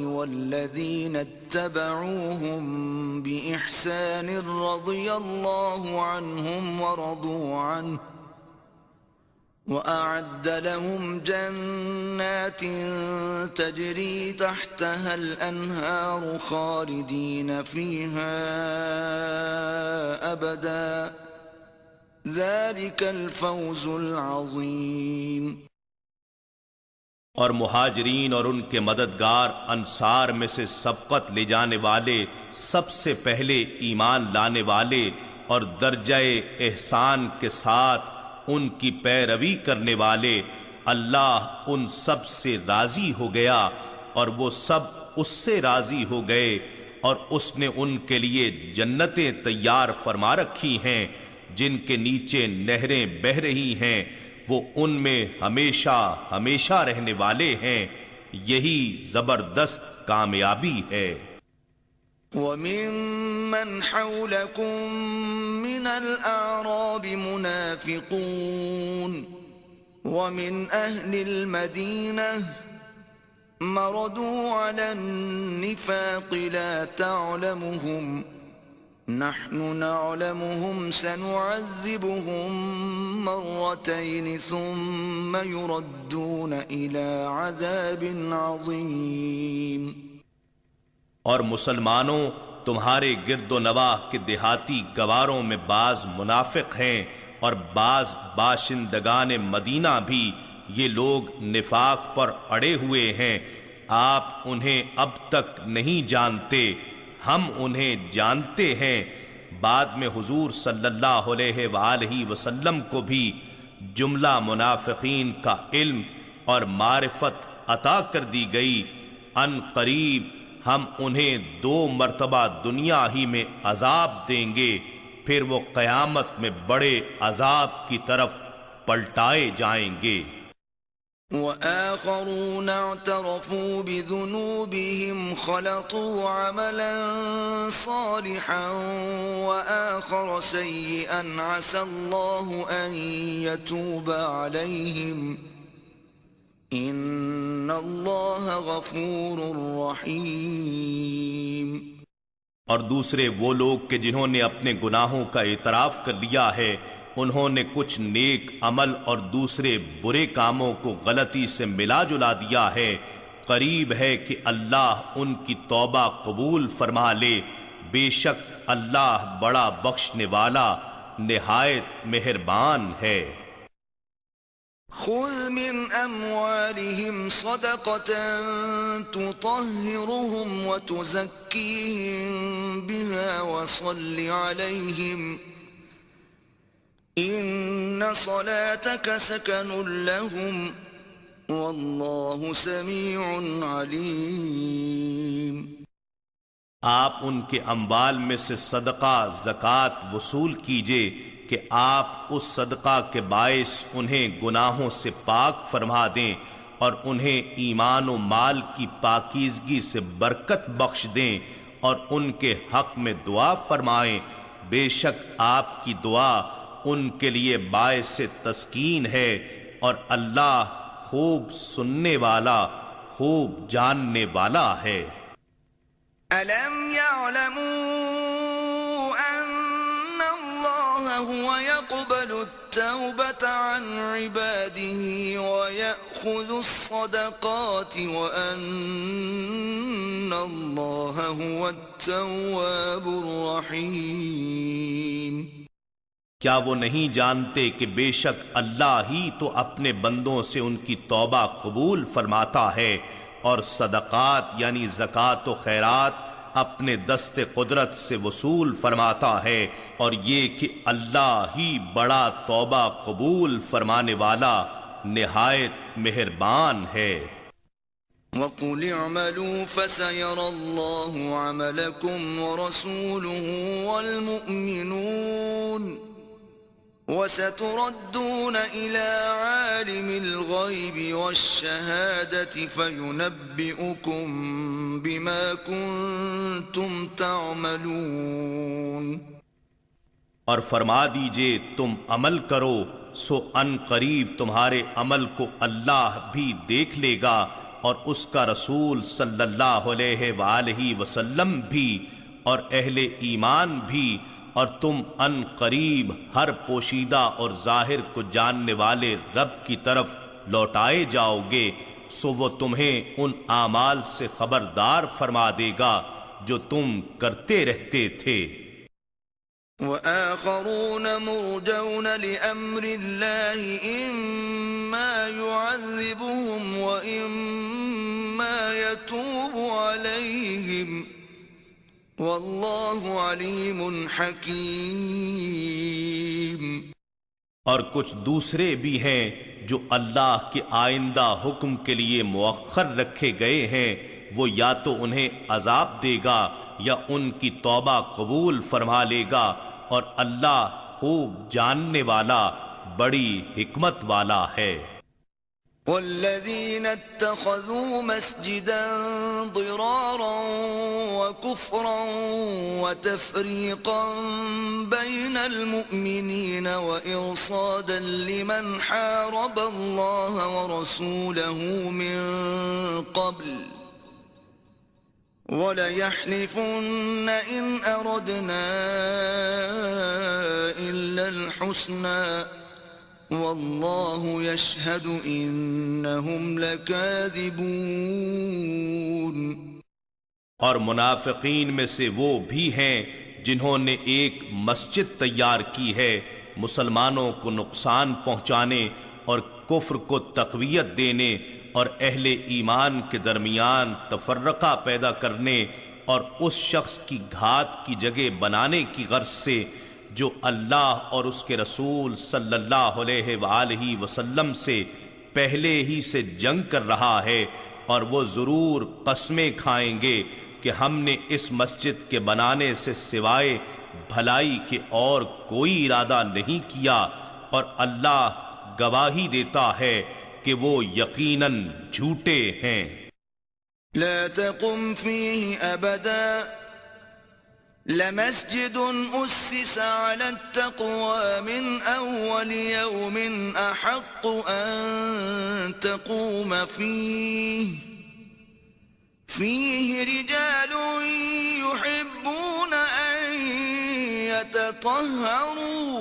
والذين اتبعوهم بإحسان رضي الله عنهم ورضوا عنه وأعد لهم جنات تجري تحتها الأنهار خالدين فيها أبداً ذلك الفوز العظیم۔ اور مہاجرین اور ان کے مددگار انصار میں سے سبقت لے جانے والے، سب سے پہلے ایمان لانے والے اور درجہ احسان کے ساتھ ان کی پیروی کرنے والے، اللہ ان سب سے راضی ہو گیا اور وہ سب اس سے راضی ہو گئے، اور اس نے ان کے لیے جنتیں تیار فرما رکھی ہیں جن کے نیچے نہریں بہہ رہی ہیں، وہ ان میں ہمیشہ ہمیشہ رہنے والے ہیں، یہی زبردست کامیابی ہے۔ وَمِمَّنْ حَوْلَكُمْ مِنَ الْأَعْرَابِ مُنَافِقُونَ وَمِنْ أَهْلِ الْمَدِينَةِ مَرَدُوا عَلَى النِّفَاقِ لَا تَعْلَمُهُمْ نحن نعلمهم سنعذبهم مرتين ثم يردون إلى عذاب عظيم۔ اور مسلمانوں، تمہارے گرد و نواح کے دیہاتی گواروں میں بعض منافق ہیں اور بعض باشندگان مدینہ بھی، یہ لوگ نفاق پر اڑے ہوئے ہیں، آپ انہیں اب تک نہیں جانتے، ہم انہیں جانتے ہیں۔ بعد میں حضور صلی اللہ علیہ وآلہ وسلم کو بھی جملہ منافقین کا علم اور معرفت عطا کر دی گئی، ان قریب ہم انہیں 2 مرتبہ دنیا ہی میں عذاب دیں گے، پھر وہ قیامت میں بڑے عذاب کی طرف پلٹائے جائیں گے۔ وآخرون اعترفوا بذنوبهم خلطوا عملا صالحا وآخر سيئا عسى الله أن يتوب عليهم إن الله غفور رحيم۔ اور دوسرے وہ لوگ کہ جنہوں نے اپنے گناہوں کا اعتراف کر لیا ہے، انہوں نے کچھ نیک عمل اور دوسرے برے کاموں کو غلطی سے ملا جلا دیا ہے، قریب ہے کہ اللہ ان کی توبہ قبول فرما لے، بے شک اللہ بڑا بخشنے والا نہایت مہربان ہے۔ خذ من اموالهم صدقة تطهرهم وتزكيهم بها وصل عليهم ان صلاتك سكن لهم واللہ سمیع علیم۔ آپ ان کے اموال میں سے صدقہ زکوٰۃ وصول کیجئے کہ آپ اس صدقہ کے باعث انہیں گناہوں سے پاک فرما دیں اور انہیں ایمان و مال کی پاکیزگی سے برکت بخش دیں اور ان کے حق میں دعا فرمائیں، بے شک آپ کی دعا ان کے لیے باعث تسکین ہے اور اللہ خوب سننے والا خوب جاننے والا ہے۔ أَلَمْ يَعْلَمُوا أَنَّ اللَّهَ هُوَ يَقْبَلُ التَّوْبَةَ عَنْ عِبَادِهِ وَيَأْخُذُ الصَّدَقَاتِ وَأَنَّ اللَّهَ هُوَ التَّوَّابُ الرَّحِيمُ۔ کیا وہ نہیں جانتے کہ بے شک اللہ ہی تو اپنے بندوں سے ان کی توبہ قبول فرماتا ہے اور صدقات یعنی زکوٰۃ و خیرات اپنے دست قدرت سے وصول فرماتا ہے، اور یہ کہ اللہ ہی بڑا توبہ قبول فرمانے والا نہایت مہربان ہے۔ وَقُلِ اعْمَلُوا فَسَيَرَى اللَّهُ عَمَلَكُمْ وَرَسُولُهُ وَالْمُؤْمِنُونَ وَسَتُرَدُّونَ إِلَى عَالِمِ الْغَيْبِ وَالشَّهَادَةِ فَيُنَبِّئُكُم بِمَا كُنتُمْ تَعْمَلُونَ۔ اور فرما دیجئے تم عمل کرو سو ان قریب تمہارے عمل کو اللہ بھی دیکھ لے گا اور اس کا رسول صلی اللہ علیہ وآلہ وسلم بھی اور اہل ایمان بھی، اور تم ان قریب ہر پوشیدہ اور ظاہر کو جاننے والے رب کی طرف لوٹائے جاؤ گے، سو وہ تمہیں ان اعمال سے خبردار فرما دے گا جو تم کرتے رہتے تھے۔ وَآخَرُونَ مُرْجَوْنَ لِأَمْرِ اللَّهِ إِمَّا يُعَذِّبُهُمْ وَإِمَّا يَتُوبُ عَلَيْهِمْ وَاللَّهُ عَلِيمٌ حَكِيمٌ۔ اور کچھ دوسرے بھی ہیں جو اللہ کے آئندہ حکم کے لیے مؤخر رکھے گئے ہیں، وہ یا تو انہیں عذاب دے گا یا ان کی توبہ قبول فرما لے گا، اور اللہ خوب جاننے والا بڑی حکمت والا ہے۔ والذين اتخذوا مسجدا ضرارا وكفرا وتفريقا بين المؤمنين وإرصادا لمن حارب الله ورسوله من قبل وَلَيَحْلِفُنَّ إِنْ أَرَدْنَا إِلَّا الْحُسْنَى وَاللَّهُ يَشْهَدُ إِنَّهُمْ لَكَاذِبُونَ۔ اور منافقین میں سے وہ بھی ہیں جنہوں نے ایک مسجد تیار کی ہے مسلمانوں کو نقصان پہنچانے اور کفر کو تقویت دینے اور اہل ایمان کے درمیان تفرقہ پیدا کرنے اور اس شخص کی گھات کی جگہ بنانے کی غرض سے جو اللہ اور اس کے رسول صلی اللہ علیہ وآلہ وسلم سے پہلے ہی سے جنگ کر رہا ہے، اور وہ ضرور قسمیں کھائیں گے کہ ہم نے اس مسجد کے بنانے سے سوائے بھلائی کے اور کوئی ارادہ نہیں کیا، اور اللہ گواہی دیتا ہے کہ وہ یقیناً جھوٹے ہیں۔ لا تقم فيه ابدا لمسجد اسس على التقوى من اول يوم احق ان تقوم فيه رجال يحبون ان يتطهروا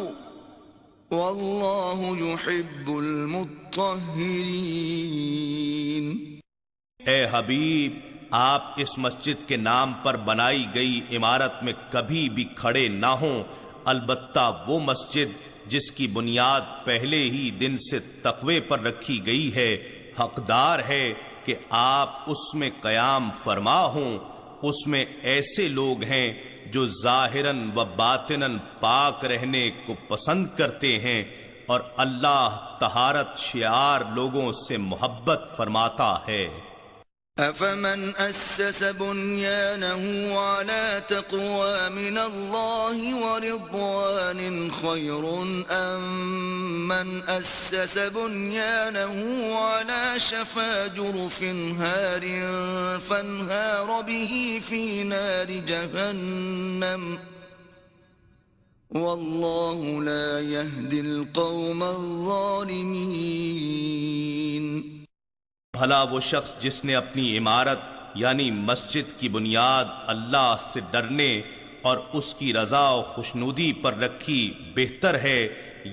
واللہ يحب المطہرین۔ اے حبیب، آپ اس مسجد کے نام پر بنائی گئی عمارت میں کبھی بھی کھڑے نہ ہوں، البتہ وہ مسجد جس کی بنیاد پہلے ہی دن سے تقوی پر رکھی گئی ہے حقدار ہے کہ آپ اس میں قیام فرما ہوں۔ اس میں ایسے لوگ ہیں جو ظاہراً و باطناً پاک رہنے کو پسند کرتے ہیں، اور اللہ طہارت شعار لوگوں سے محبت فرماتا ہے۔ أفمن أسس بنيانه على تقوى من الله ورضوان خير أم من أسس بنيانه على شفا جرف هار فانهار به في نار جهنم والله لا يهدي القوم الظالمين۔ بھلا وہ شخص جس نے اپنی عمارت یعنی مسجد کی بنیاد اللہ سے ڈرنے اور اس کی رضا و خوشنودی پر رکھی بہتر ہے،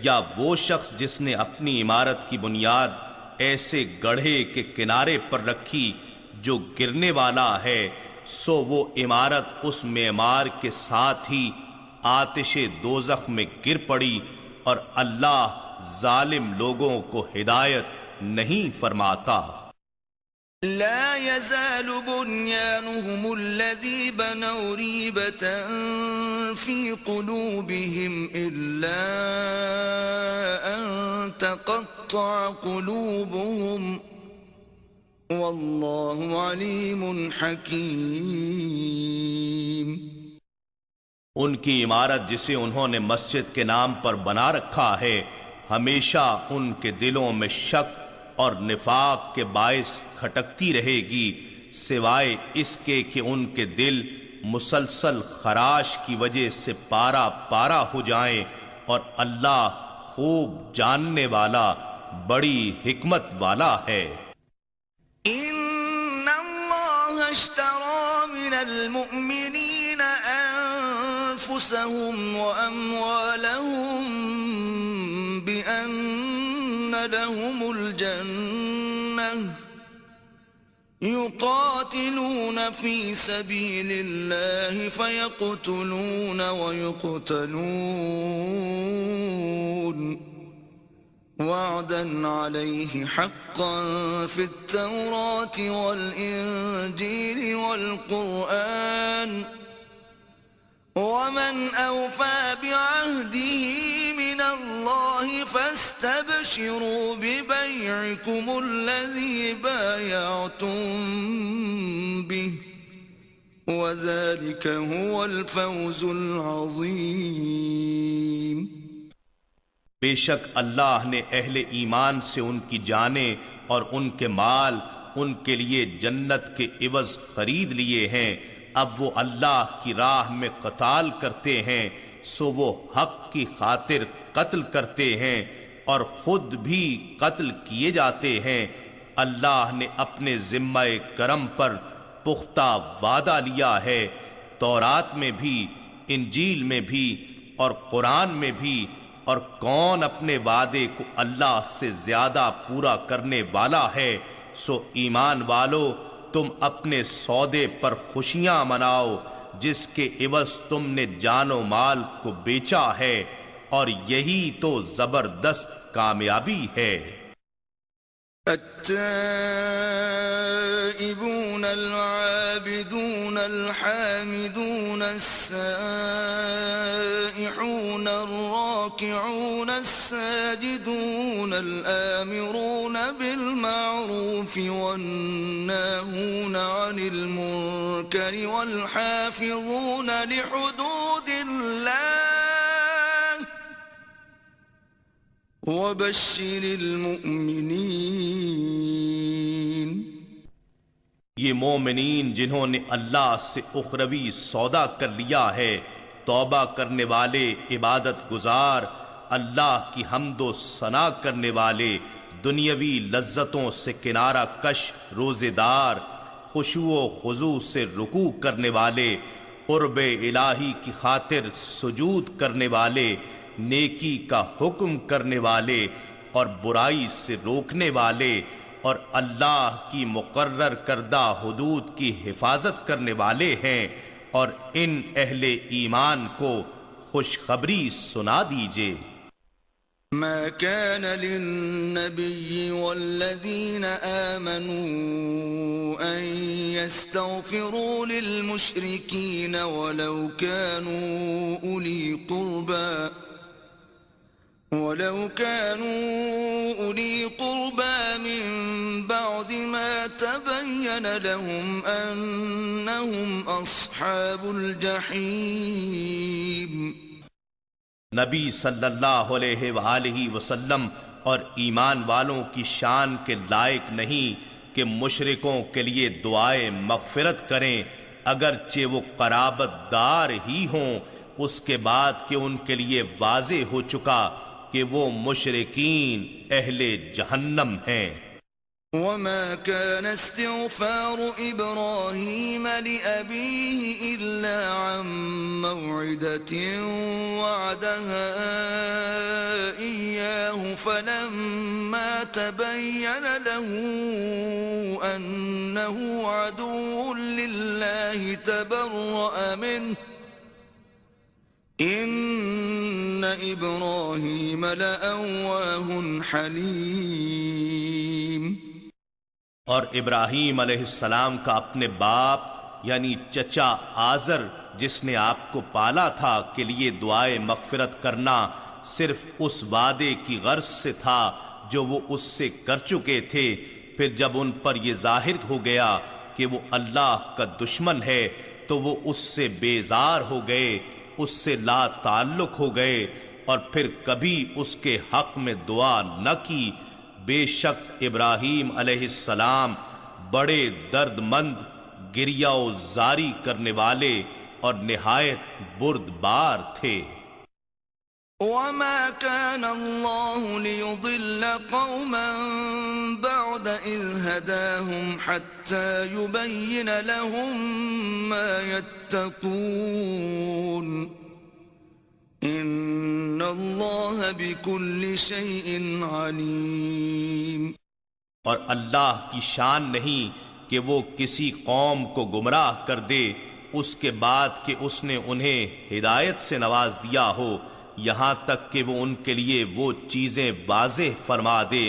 یا وہ شخص جس نے اپنی عمارت کی بنیاد ایسے گڑھے کے کنارے پر رکھی جو گرنے والا ہے، سو وہ عمارت اس معمار کے ساتھ ہی آتش دوزخ میں گر پڑی، اور اللہ ظالم لوگوں کو ہدایت نہیں فرماتا۔ لا يزال بنيانهم الذي بنوا ريبة في قلوبهم إلا أن تقطع قلوبهم والله عليم حكيم۔ ان کی عمارت جسے انہوں نے مسجد کے نام پر بنا رکھا ہے، ہمیشہ ان کے دلوں میں شک اور نفاق کے باعث کھٹکتی رہے گی، سوائے اس کے کہ ان کے دل مسلسل خراش کی وجہ سے پارا پارا ہو جائیں، اور اللہ خوب جاننے والا بڑی حکمت والا ہے۔ ان اللہ اشترى من المؤمنین انفسهم واموالهم بان لهم الجنة يقاتلون في سبيل الله فيقتلون ويقتلون وعدا عليه حقا في التوراة والإنجيل والقرآن ومن أوفى بعهده من الله فاستبشروا ببيعكم الذي بايعتم به وذلك هو الفوز العظيم۔ بے شک اللہ نے اہل ایمان سے ان کی جانیں اور ان کے مال ان کے لیے جنت کے عوض خرید لیے ہیں، اب وہ اللہ کی راہ میں قتال کرتے ہیں، سو وہ حق کی خاطر قتل کرتے ہیں اور خود بھی قتل کیے جاتے ہیں۔ اللہ نے اپنے ذمہ کرم پر پختہ وعدہ لیا ہے، تورات میں بھی، انجیل میں بھی اور قرآن میں بھی، اور کون اپنے وعدے کو اللہ سے زیادہ پورا کرنے والا ہے؟ سو ایمان والو، تم اپنے سودے پر خوشیاں مناؤ جس کے عوض تم نے جان و مال کو بیچا ہے، اور یہی تو زبردست کامیابی ہے۔ التائبون العابدون الحامدون السائحون الراكعون الساجدون الآمرون بالمعروف والناهون عن المنكر والحافظون لحدود الله وبشر المؤمنین۔ یہ مومنین جنہوں نے اللہ سے اخروی سودا کر لیا ہے، توبہ کرنے والے، عبادت گزار، اللہ کی حمد و ثنا کرنے والے، دنیاوی لذتوں سے کنارہ کش روزے دار، خشوع و خضوع سے رکوع کرنے والے، قرب الہی کی خاطر سجود کرنے والے، نیکی کا حکم کرنے والے اور برائی سے روکنے والے، اور اللہ کی مقرر کردہ حدود کی حفاظت کرنے والے ہیں، اور ان اہل ایمان کو خوشخبری سنا دیجئے۔ ما كان للنبي والذين آمنوا أن يستغفروا للمشركين ولو كانوا أولي قربى ولو كانوا أولي قربى من بعد ما تبين لهم أنهم أصحاب الجحيم. نبی صلی اللہ علیہ وآلہ وسلم اور ایمان والوں کی شان کے لائق نہیں کہ مشرکوں کے لیے دعائے مغفرت کریں اگرچہ وہ قرابت دار ہی ہوں، اس کے بعد کہ ان کے لیے واضح ہو چکا کہ وہ مشرکین اہل جہنم ہیں. وما كان استغفار إبراهيم لأبيه إلا عن موعدة وعدها إياه فلما تبين له أنه عدو لله تبرأ منه إن إبراهيم لأواه حليم. اور ابراہیم علیہ السلام کا اپنے باپ یعنی چچا آزر جس نے آپ کو پالا تھا کے لیے دعائے مغفرت کرنا صرف اس وعدے کی غرض سے تھا جو وہ اس سے کر چکے تھے. پھر جب ان پر یہ ظاہر ہو گیا کہ وہ اللہ کا دشمن ہے تو وہ اس سے بیزار ہو گئے، اس سے لا تعلق ہو گئے اور پھر کبھی اس کے حق میں دعا نہ کی. بے شک ابراہیم علیہ السلام بڑے درد مند، گریہ و زاری کرنے والے اور نہایت بردبار تھے. وما كان الله ليضل قوما بعد إذ هداهم حتى يبين لهم ما يتقون ان اللہ بكل شيء علیم. اور اللہ کی شان نہیں کہ وہ کسی قوم کو گمراہ کر دے اس کے بعد کہ اس نے انہیں ہدایت سے نواز دیا ہو، یہاں تک کہ وہ ان کے لیے وہ چیزیں واضح فرما دے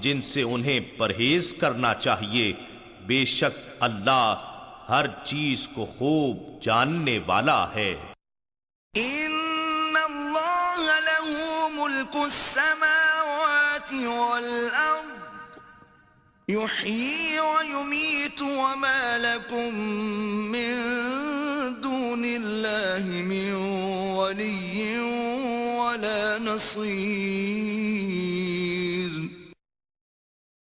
جن سے انہیں پرہیز کرنا چاہیے. بے شک اللہ ہر چیز کو خوب جاننے والا ہے. ملك السماوات والأرض يحيي ويميت وما لكم من دون الله من ولي ولا نصير.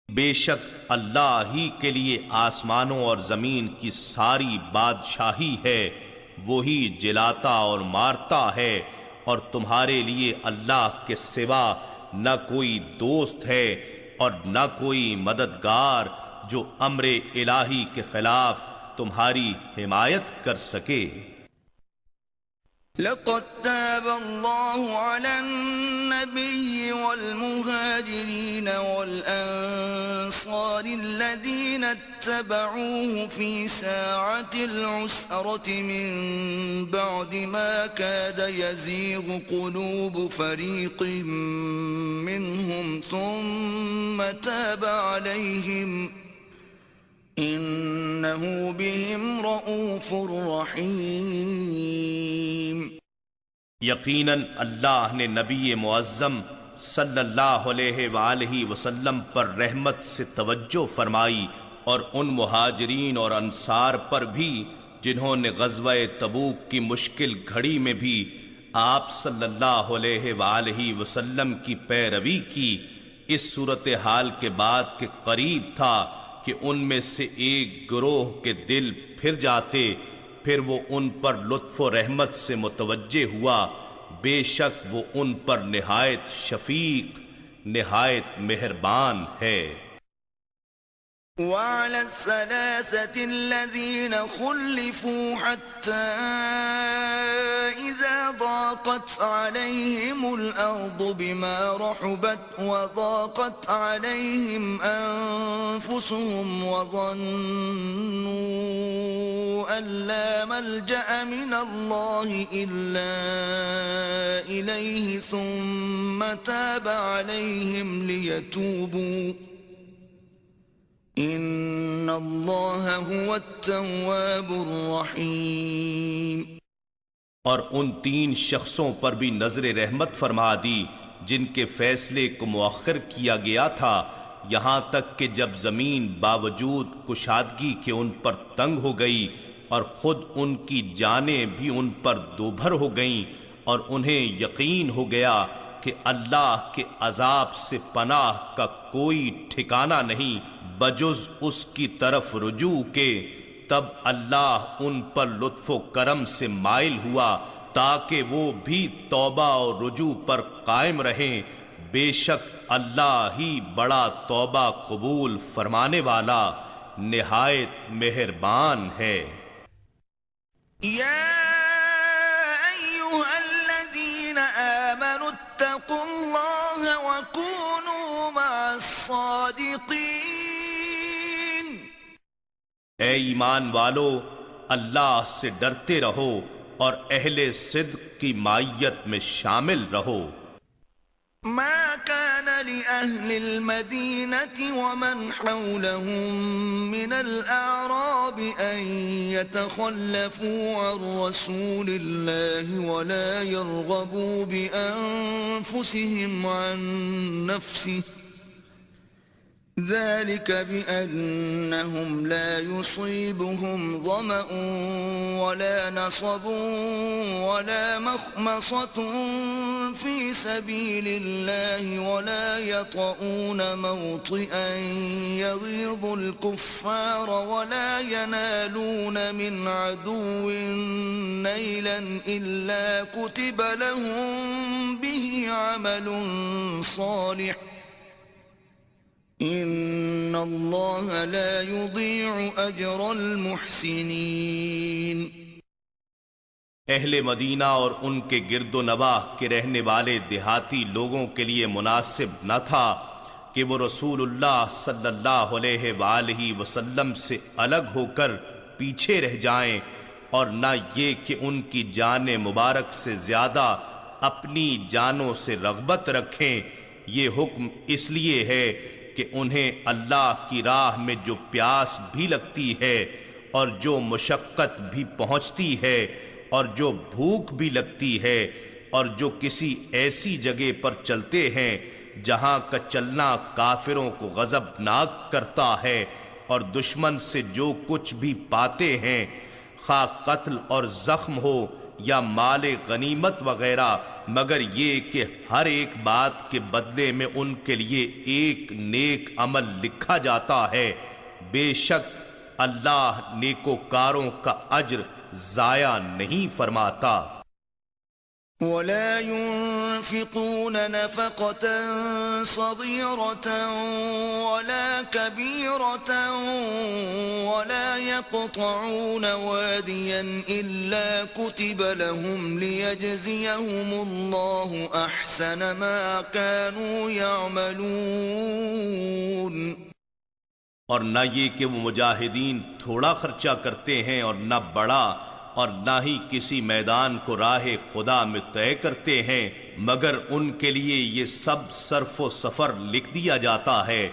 بے شک اللہ ہی کے لیے آسمانوں اور زمین کی ساری بادشاہی ہے، وہی جلاتا اور مارتا ہے، اور تمہارے لیے اللہ کے سوا نہ کوئی دوست ہے اور نہ کوئی مددگار جو امر الہی کے خلاف تمہاری حمایت کر سکے. لقد تاب الله على النبي والمهاجرين والأنصار الذين اتبعوه في ساعة العسرة من بعد ما كاد يزيغ قلوب فريق منهم ثم تاب عليهم انہو بہم رؤوف رحیم. یقیناً اللہ نے نبی معظم صلی اللہ علیہ وآلہ وسلم پر رحمت سے توجہ فرمائی اور ان مہاجرین اور انصار پر بھی جنہوں نے غزوہ تبوک کی مشکل گھڑی میں بھی آپ صلی اللہ علیہ وآلہ وسلم کی پیروی کی، اس صورتحال کے بعد کہ قریب تھا کہ ان میں سے ایک گروہ کے دل پھر جاتے، پھر وہ ان پر لطف و رحمت سے متوجہ ہوا. بے شک وہ ان پر نہایت شفیق، نہایت مہربان ہے. وعلى الثلاثة الذين خلفوا حتى إذا ضاقت عليهم الأرض بما رحبت وضاقت عليهم أنفسهم وظنوا أن لا ملجأ من الله إلا إليه ثم تاب عليهم ليتوبوا ان اللہ هو التواب الرحیم. اور ان تین شخصوں پر بھی نظر رحمت فرما دی جن کے فیصلے کو مؤخر کیا گیا تھا، یہاں تک کہ جب زمین باوجود کشادگی کے ان پر تنگ ہو گئی اور خود ان کی جانیں بھی ان پر دوبھر ہو گئیں، اور انہیں یقین ہو گیا کہ اللہ کے عذاب سے پناہ کا کوئی ٹھکانہ نہیں بجز اس کی طرف رجوع کے، تب اللہ ان پر لطف و کرم سے مائل ہوا تاکہ وہ بھی توبہ اور رجوع پر قائم رہیں۔ بے شک اللہ ہی بڑا توبہ قبول فرمانے والا نہایت مہربان ہے۔ يا أيها الذين آمنوا اتقوا الله وكونوا مع الصادقين۔ اے ایمان والو، اللہ سے ڈرتے رہو اور اہل صدق کی معیت میں شامل رہو۔ ما كان لأهل المدينة ومن حولهم من الأعراب أن يتخلفوا عن رسول الله ولا يرغبوا بأنفسهم عن نفسه، ذلك بأنهم لا يصيبهم ظمأ ولا نصب ولا مخمصة في سبيل الله ولا يطؤون موطئا يغيظ الكفار ولا ينالون من عدو نيلا إلا كتب لهم به عمل صالح ان اللہ لا یضیع اجر المحسنین۔ اہل مدینہ اور ان کے گرد و نواح کے رہنے والے دیہاتی لوگوں کے لیے مناسب نہ تھا کہ وہ رسول اللہ صلی اللہ علیہ وآلہ وسلم سے الگ ہو کر پیچھے رہ جائیں، اور نہ یہ کہ ان کی جان مبارک سے زیادہ اپنی جانوں سے رغبت رکھیں۔ یہ حکم اس لیے ہے کہ انہیں اللہ کی راہ میں جو پیاس بھی لگتی ہے اور جو مشقت بھی پہنچتی ہے اور جو بھوک بھی لگتی ہے اور جو کسی ایسی جگہ پر چلتے ہیں جہاں کا چلنا کافروں کو غضبناک کرتا ہے، اور دشمن سے جو کچھ بھی پاتے ہیں خواہ قتل اور زخم ہو یا مال غنیمت وغیرہ، مگر یہ کہ ہر ایک بات کے بدلے میں ان کے لیے ایک نیک عمل لکھا جاتا ہے۔ بے شک اللہ نیکوکاروں کا اجر ضائع نہیں فرماتا۔ ولا ينفقون نفقة صغيرة ولا كبيرة ولا يقطعون واديا إلا كتب لهم ليجزيهم الله أحسن ما كانوا يعملون۔ اور نہ یہ کہ وہ مجاہدین تھوڑا خرچہ کرتے ہیں اور نہ بڑا، اور نہ ہی کسی میدان کو راہ خدا میں طے کرتے ہیں، مگر ان کے لیے یہ سب صرف و سفر لکھ دیا جاتا ہے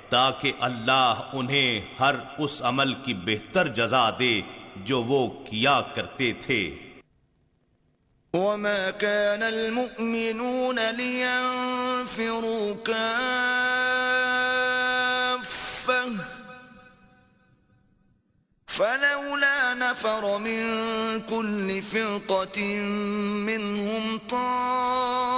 تاکہ اللہ انہیں ہر اس عمل کی بہتر جزا دے جو وہ کیا کرتے تھے۔ وما كان المؤمنون لينفروا كافة فلولا نفر من كل فرقة منهم طائفة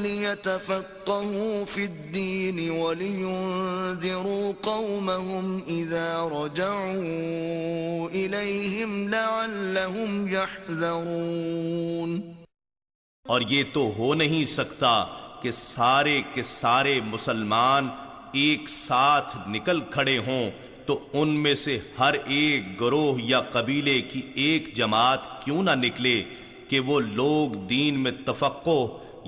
ليتفقهوا في الدين ولينذروا قومهم إذا رجعوا إليهم لعلهم يحذرون۔ اور یہ تو ہو نہیں سکتا کہ سارے کے سارے مسلمان ایک ساتھ نکل کھڑے ہوں تو ان میں سے ہر ایک گروہ یا قبیلے کی ایک جماعت کیوں نہ نکلے کہ وہ لوگ دین میں تفقہ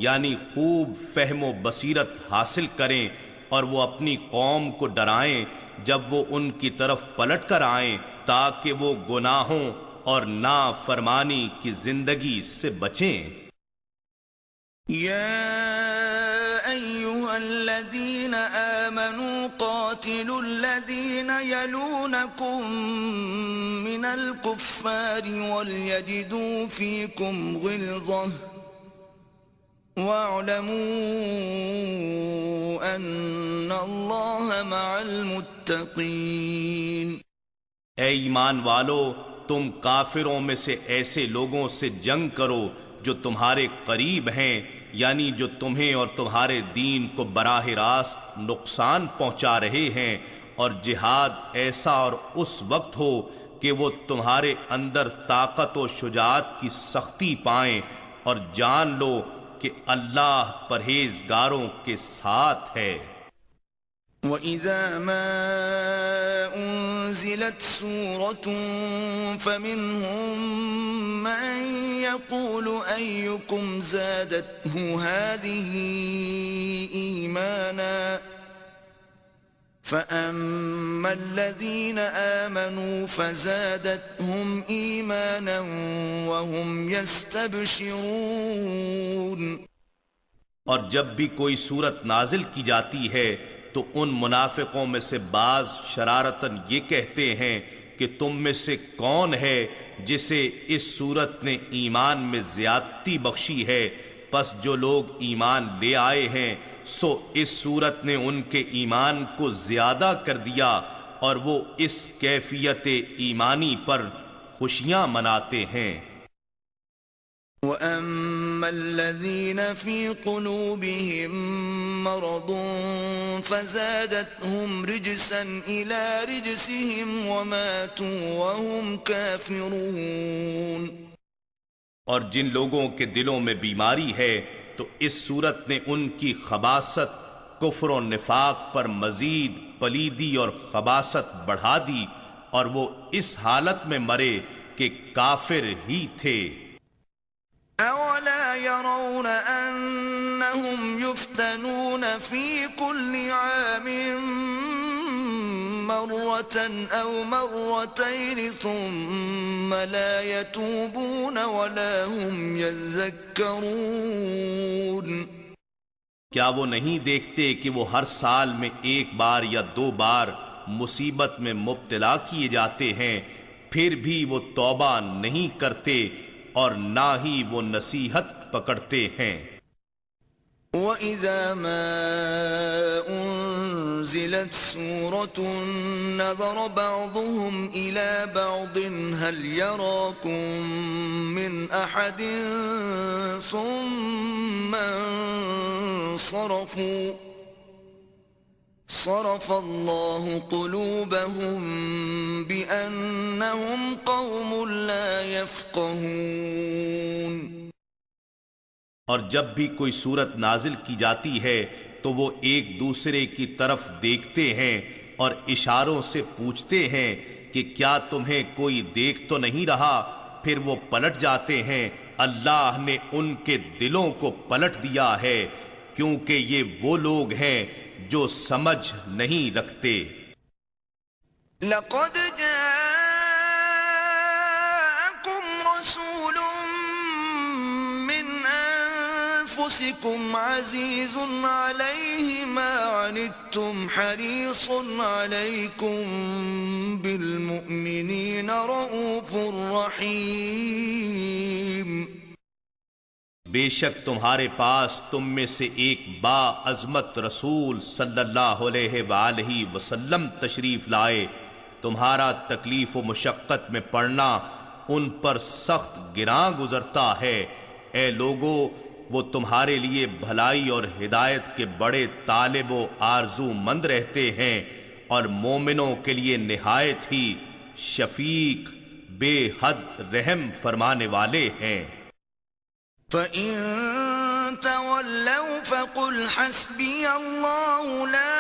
یعنی خوب فہم و بصیرت حاصل کریں، اور وہ اپنی قوم کو ڈرائیں جب وہ ان کی طرف پلٹ کر آئیں تاکہ وہ گناہوں اور نافرمانی کی زندگی سے بچیں۔ أيها الذين آمنوا قاتلوا الذين يلونكم من الكفار وليجدوا فيكم غلظة وَاعْلَمُوا أَنَّ اللَّهَ مَعَ الْمُتَّقِينَ۔ اے ایمان والو، تم کافروں میں سے ایسے لوگوں سے جنگ کرو جو تمہارے قریب ہیں، یعنی جو تمہیں اور تمہارے دین کو براہ راست نقصان پہنچا رہے ہیں، اور جہاد ایسا اور اس وقت ہو کہ وہ تمہارے اندر طاقت و شجاعت کی سختی پائیں، اور جان لو کہ اللہ پرہیزگاروں کے ساتھ ہے۔ وَإِذَا مَا أُنزِلَتْ سُورَةٌ فَمِنْهُمْ مَنْ يَقُولُ أَيُّكُمْ زَادَتْهُ هَذِهِ إِيمَانًا فَأَمَّا الَّذِينَ آمَنُوا فَزَادَتْهُمْ إِيمَانًا وَهُمْ يَسْتَبْشِرُونَ۔ اور جب بھی کوئی صورت نازل کی جاتی ہے تو ان منافقوں میں سے بعض شرارتاً یہ کہتے ہیں کہ تم میں سے کون ہے جسے اس صورت نے ایمان میں زیادتی بخشی ہے، پس جو لوگ ایمان لے آئے ہیں سو اس صورت نے ان کے ایمان کو زیادہ کر دیا، اور وہ اس کیفیت ایمانی پر خوشیاں مناتے ہیں۔ وَأَمَّا الَّذِينَ فِي قُلُوبِهِم مَّرَضٌ فَزَادَتْهُمْ رِجْسًا إِلَى رِجْسِهِمْ وَمَاتُوا وَهُمْ كَافِرُونَ۔ اور جن لوگوں کے دلوں میں بیماری ہے تو اس صورت نے ان کی خباثت کفر و نفاق پر مزید پلیدی اور خباثت بڑھا دی، اور وہ اس حالت میں مرے کہ کافر ہی تھے۔ أَوَلَا يَرَوْنَ أَنَّهُمْ يُفْتَنُونَ فِي كُلِّ عَامٍ مَّرَّةً أَوْ مَرَّتَيْنِ ثُمَّ لَا يَتُوبُونَ وَلَا هُمْ يَذَّكَّرُونَ۔ کیا وہ نہیں دیکھتے کہ وہ ہر سال میں ایک بار یا دو بار مصیبت میں مبتلا کیے جاتے ہیں، پھر بھی وہ توبہ نہیں کرتے اور نہ ہی وہ نصیحت پکڑتے ہیں۔ وَإِذَا مَا أُنزِلَتْ سُورَةٌ نَظَرَ بَعْضُهُمْ إِلَى بَعْضٍ هَلْ يَرَاكُمْ مِنْ أَحَدٍ ثُمَّ انصَرَفُوا صَرَفَ اللَّهُ قُلُوبَهُمْ بِأَنَّهُمْ قَوْمٌ لَا يَفْقَهُونَ۔ اور جب بھی کوئی صورت نازل کی جاتی ہے تو وہ ایک دوسرے کی طرف دیکھتے ہیں اور اشاروں سے پوچھتے ہیں کہ کیا تمہیں کوئی دیکھ تو نہیں رہا، پھر وہ پلٹ جاتے ہیں۔ اللہ نے ان کے دلوں کو پلٹ دیا ہے، کیونکہ یہ وہ لوگ ہیں جو سمجھ نہیں رکھتے۔ لَقَدْ جَاءَكُمْ رَسُولٌ مِّنْ أَنفُسِكُمْ عَزِيزٌ عَلَيْهِ مَا عَنِتُّمْ حَرِيصٌ عَلَيْكُمْ بِالْمُؤْمِنِينَ رَءُوفٌ رَحِيمٌ۔ بے شک تمہارے پاس تم میں سے ایک با عظمت رسول صلی اللہ علیہ وآلہ وسلم تشریف لائے، تمہارا تکلیف و مشقت میں پڑنا ان پر سخت گراں گزرتا ہے۔ اے لوگو، وہ تمہارے لیے بھلائی اور ہدایت کے بڑے طالب و آرزو مند رہتے ہیں، اور مومنوں کے لیے نہایت ہی شفیق، بے حد رحم فرمانے والے ہیں۔ فَإِن تَوَلَّوْا فَقُلْ حَسْبِيَ اللَّهُ لَا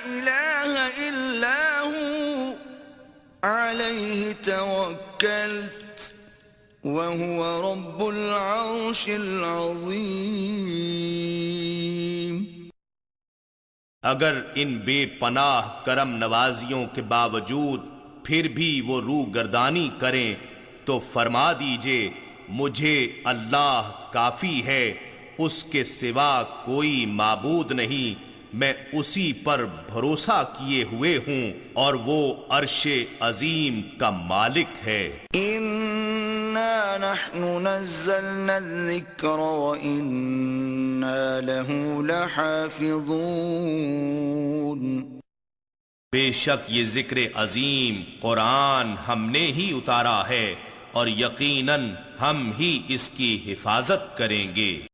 إِلَٰهَ إِلَّا هُوَ عَلَيْهِ تَوَكَّلْتُ وَهُوَ رَبُّ الْعَرْشِ الْعَظِيمِ۔ اگر ان بے پناہ کرم نوازیوں کے باوجود پھر بھی وہ روگردانی کریں تو فرما دیجئے مجھے اللہ کافی ہے، اس کے سوا کوئی معبود نہیں، میں اسی پر بھروسہ کیے ہوئے ہوں اور وہ عرش عظیم کا مالک ہے۔ إنا نحن نزلنا الذكر وإنا له لحافظون۔ بے شک یہ ذکر عظیم قرآن ہم نے ہی اتارا ہے اور یقیناً ہم ہی اس کی حفاظت کریں گے۔